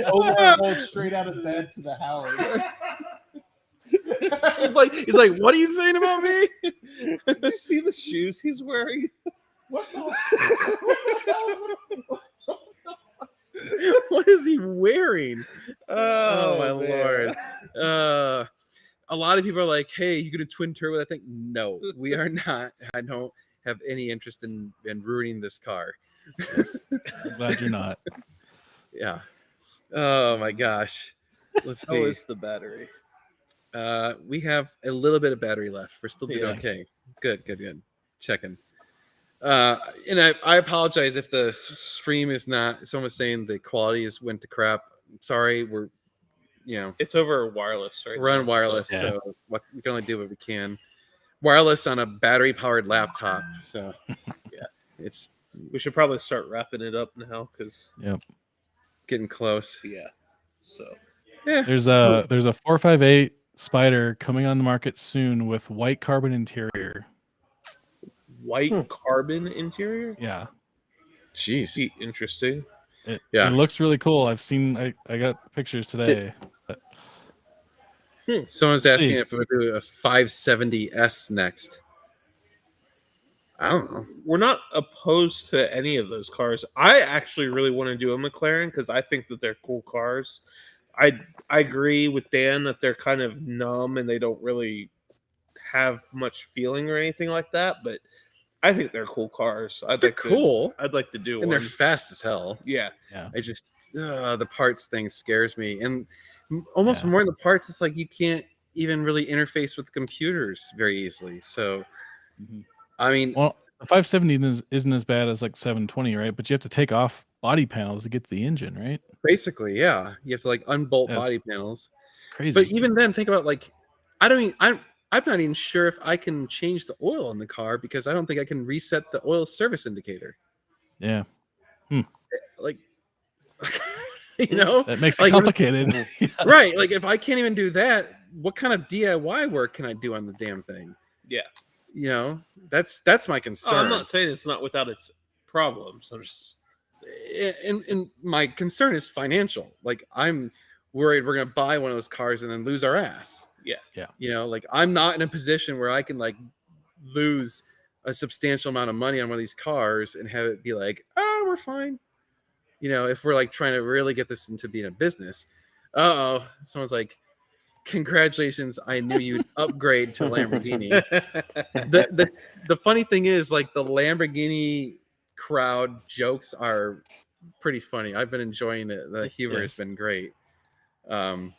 Omar rolled straight out of bed to the house. he's like, what are you saying about me? Did you see the shoes he's wearing? What is he wearing? Oh, my man. Lord. A lot of people are like, hey, you gonna twin turbo that thing? No, we are not. I don't have any interest in ruining this car. I'm glad you're not. Yeah. Oh my gosh. Let's How see. is the battery? We have a little bit of battery left. We're still doing Yes. okay. Good. Checking. And I apologize if the stream is not. Someone was saying the quality went to crap. sorry, we're It's over wireless, right? we're on now, wireless, Yeah. so what we can only do what we can. Wireless on a battery powered laptop, so Yeah. it's we should probably start wrapping it up now because getting close. yeah. So There's a 458 Spider coming on the market soon with white carbon interior. white carbon interior. Yeah. Jeez. Be interesting. It Yeah. looks really cool. I've seen I got pictures today. Someone's asking See. if we would do a 570S next. I don't know. We're not opposed to any of those cars. I actually really want to do a McLaren because I think that they're cool cars. I agree with Dan that they're kind of numb and they don't really have much feeling or anything like that. But I think they're cool cars. They're cool, I'd like to do and one. they're fast as hell. Yeah. I just the parts thing scares me, and almost Yeah. more than the parts, it's like you can't even really interface with computers very easily. So, Mhm. I mean, Well, the 570 isn't as bad as like 720, right? But you have to take off body panels to get to the engine, right? basically, yeah, you have to like unbolt Yeah, it's body panels. Crazy. But even then, think about like, I'm not even sure if I can change the oil in the car because I don't think I can reset the oil service indicator. Yeah. Like, you know, That makes it like, complicated. Yeah. right? Like, if I can't even do that, what kind of DIY work can I do on the damn thing? Yeah. You know, that's my Oh, concern. I'm not saying it's not without its problems. I'm just and my concern is financial. Like, I'm worried we're gonna buy one of those cars and then lose our ass. Yeah. Yeah. You know, like I'm not in a position where I can like lose a substantial amount of money on one of these cars and have it be like, oh, we're fine. You know, if we're like trying to really get this into being a business. Oh, someone's like, congratulations, I knew you'd upgrade to Lamborghini. The funny thing is, like, the Lamborghini crowd jokes are pretty funny. I've been enjoying it. The humor has Yes. been great. Uh-oh.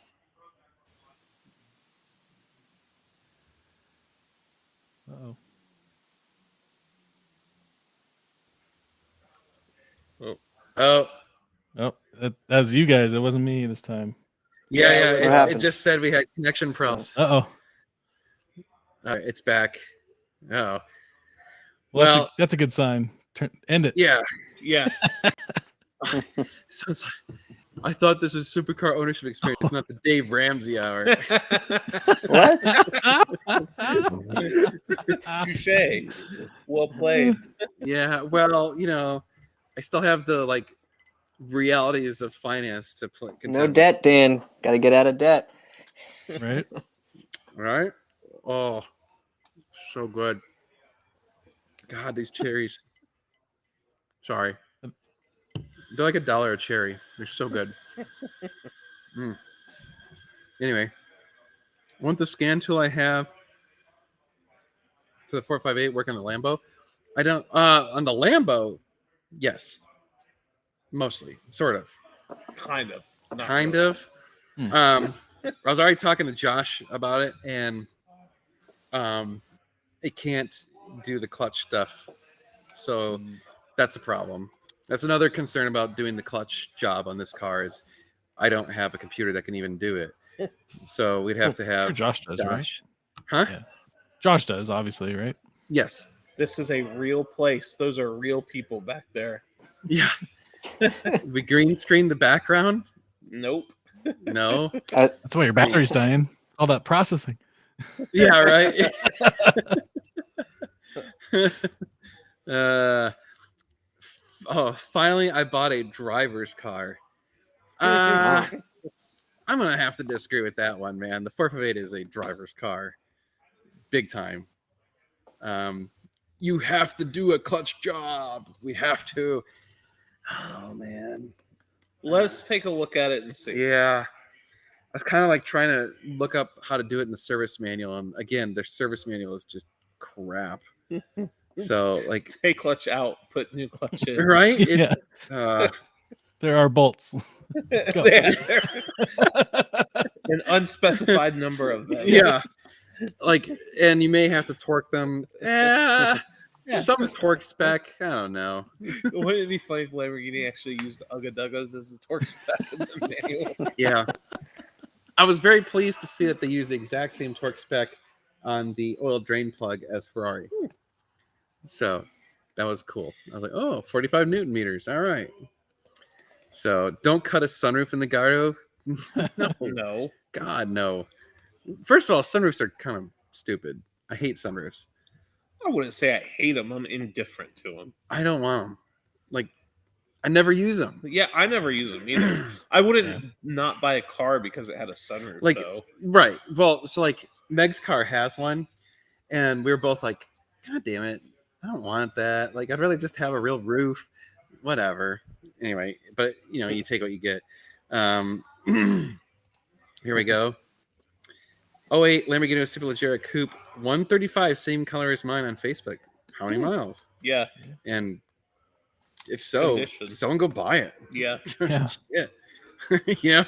Oh, Oh, that was you guys. It wasn't me this time. yeah, Yeah, yeah. what It happened? just said we had connection problems. Uh-oh. All right, it's back. Oh, Well, that's a good sign. End it. yeah. yeah. So it's like, I thought this was supercar ownership experience, not the Dave Ramsey hour. What? Touche. Well played. Yeah, well, you know, I still have the like realities of finance to play. No debt, Dan. Got to get out of debt. Right? Right? Oh, so good. God, these cherries. Sorry. They're like $1 a cherry. They're so good. Mm. Anyway, want the scan tool I have for the 458 work on the Lambo? I don't on the Lambo, yes. Mostly, sort of. Kind of. Not Kind really. of. Hmm. I was already talking to Josh about it, and it can't do the clutch stuff. So that's a problem. That's another concern about doing the clutch job on this car is I don't have a computer that can even do it. So we'd have to have Sure Josh does, right? Huh? Yeah. Josh does, obviously, right? Yes. This is a real place. Those are real people back there. Yeah. We green screen the background? Nope. No. That's why your battery's dying. All that processing. Yeah, right. Finally I bought a driver's car. I'm gonna have to disagree with that one, man. The 458 is a driver's car, big time. You have to do a clutch job. We have to. Oh man. Let's take a look at it and see. Yeah. I was kind of like trying to look up how to do it in the service manual, and again, their service manual is just crap. So like, Take clutch out, put new clutch in. right? It, Yeah. There are bolts. Go. An unspecified number of them. Yeah. Like, and you may have to torque them. Yeah. Some torque spec. I don't know. Wouldn't it be funny if Lamborghini actually used Ugga Duggas as the torque spec in the manual? Yeah. I was very pleased to see that they use the exact same torque spec on the oil drain plug as Ferrari. So that was cool. I was like, oh, 45 Newton meters. All right. So don't cut a sunroof in the Gallardo. No. No. God, no. First of all, sunroofs are kind of stupid. I hate sunroofs. I wouldn't say I hate them. I'm indifferent to them. I don't want them. Like, I never use them. Yeah, I never use them either. I wouldn't not buy a car because it had a sunroof, Like, though. right. Well, so like Meg's car has one, and we were both like, God damn it. I don't want that. Like, I'd rather just have a real roof. Whatever. Anyway, but you know, you take what you get. Here we go. 08 Lamborghini Superleggera Coupe 135, same color as mine on Facebook. How many miles? Yeah, And if so, Condition. someone go buy it. yeah. Yeah. Shit. Yeah.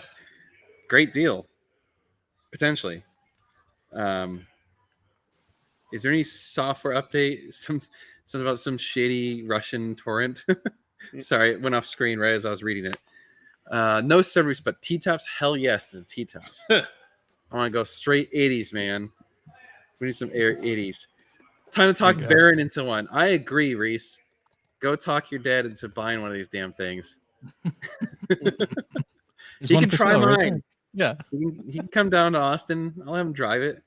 Great deal. Potentially. Is there any software update? Something about some shady Russian torrent. Sorry, it went off screen right as I was reading it. No servers, but T-tops. Hell yes to the T-tops. I want to go straight 80s, man. We need some air 80s. Time to talk There you go. Baron into one. I agree, Reese. Go talk your dad into buying one of these damn things. There's He one can for try sale right mine. there. Yeah. He can come down to Austin. I'll have him drive it.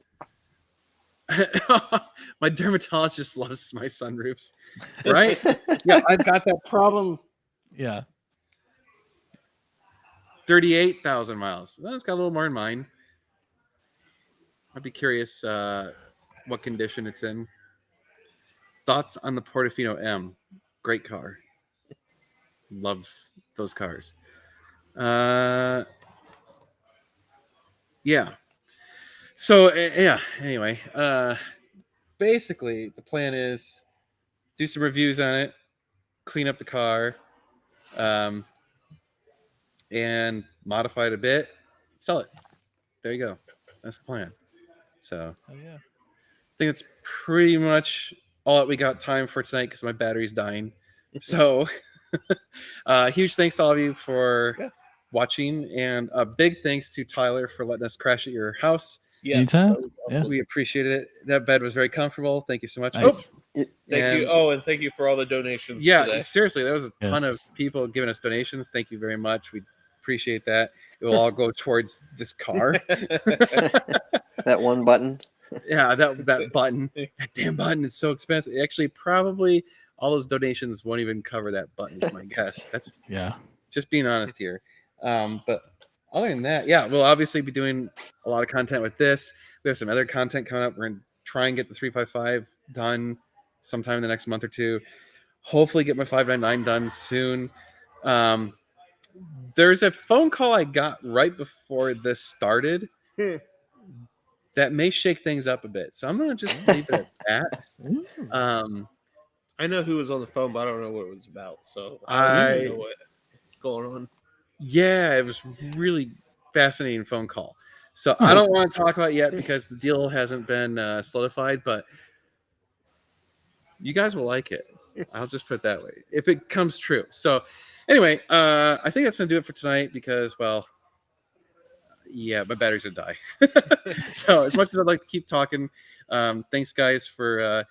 My dermatologist loves my sunroofs. Right? Yeah, I've got that problem. Yeah. 38,000 miles. That's got a little more in mine. I'd be curious what condition it's in. Thoughts on the Portofino M? Great car. Love those cars. Yeah. So yeah. Anyway, basically the plan is do some reviews on it, clean up the car, and modify it a bit, sell it. There you go. That's the plan. So Oh, yeah. I think it's pretty much all that we got time for tonight because my battery's dying. So huge thanks to all of you for watching, and a big thanks to Tyler for letting us crash at your house. Yeah. Anytime. that was awesome. We appreciated it. That bed was very comfortable. Thank you so much. Nice. Thank and- you. Oh, and thank you for all the donations Yeah, today. seriously, there was a ton of Yes. people giving us donations. Thank you very much. We appreciate that. It will all go towards this car. That one button. Yeah, that button, that damn button is so expensive. Actually, probably all those donations won't even cover that button. Is my guess. That's Yeah. just being honest here. But other than that, yeah, we'll obviously be doing a lot of content with this. We have some other content coming up. We're gonna try and get the 355 done sometime in the next month or two. Hopefully, get my 599 done soon. There's a phone call I got right before this started that may shake things up a bit. So I'm gonna just leave it at that. I know who was on the phone, but I don't know what it was about. So I- don't know what's going on. Yeah, it was really fascinating phone call. So I don't want to talk about it yet because the deal hasn't been solidified, but you guys will like it. I'll just put it that way if it comes true. So anyway, I think that's gonna do it for tonight because, well, yeah, my batteries would die. So as much as I'd like to keep talking, thanks guys for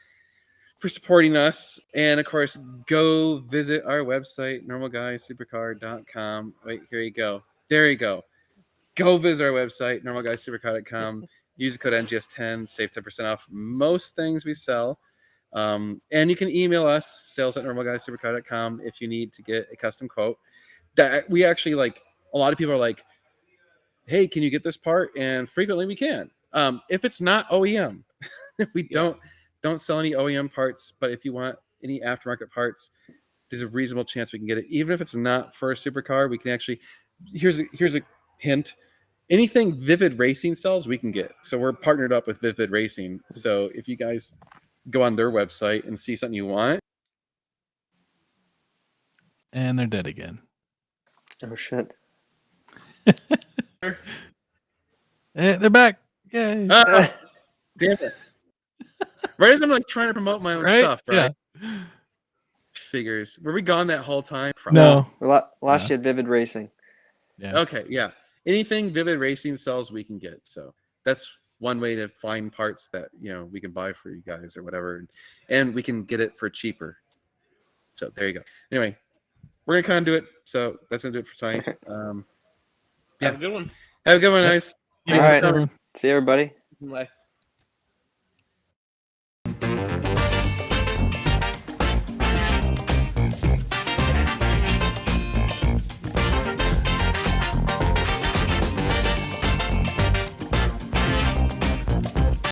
supporting us, and of course go visit our website normalguysupercar.com. Wait, here you go. There you go. Go visit our website normalguysupercar.com. Use the code NGS10, save 10% off most things we sell. And you can email us sales@normalguysupercar.com if you need to get a custom quote. That we actually like. A lot of people are like, hey, can you get this part? And frequently we can. If it's not OEM, we don't sell any OEM parts, but if you want any aftermarket parts, there's a reasonable chance we can get it. Even if it's not for a supercar, we can actually, here's a hint. Anything Vivid Racing sells, we can get. So we're partnered up with Vivid Racing. So if you guys go on their website and see something you want. And they're dead again. Oh shit. They're back. Yay. Damn it. Right as I'm like trying to promote my own Right? stuff, right? Figures. Were we gone that whole time? No. Last you had Vivid Racing. Yeah. Okay, yeah. Anything Vivid Racing sells, we can get. So that's one way to find parts that we can buy for you guys or whatever, and we can get it for cheaper. So there you go. Anyway, we're gonna kind of do it. So that's gonna do it for tonight. Have a good one. Have a good one, guys. All right. See you, everybody. Bye.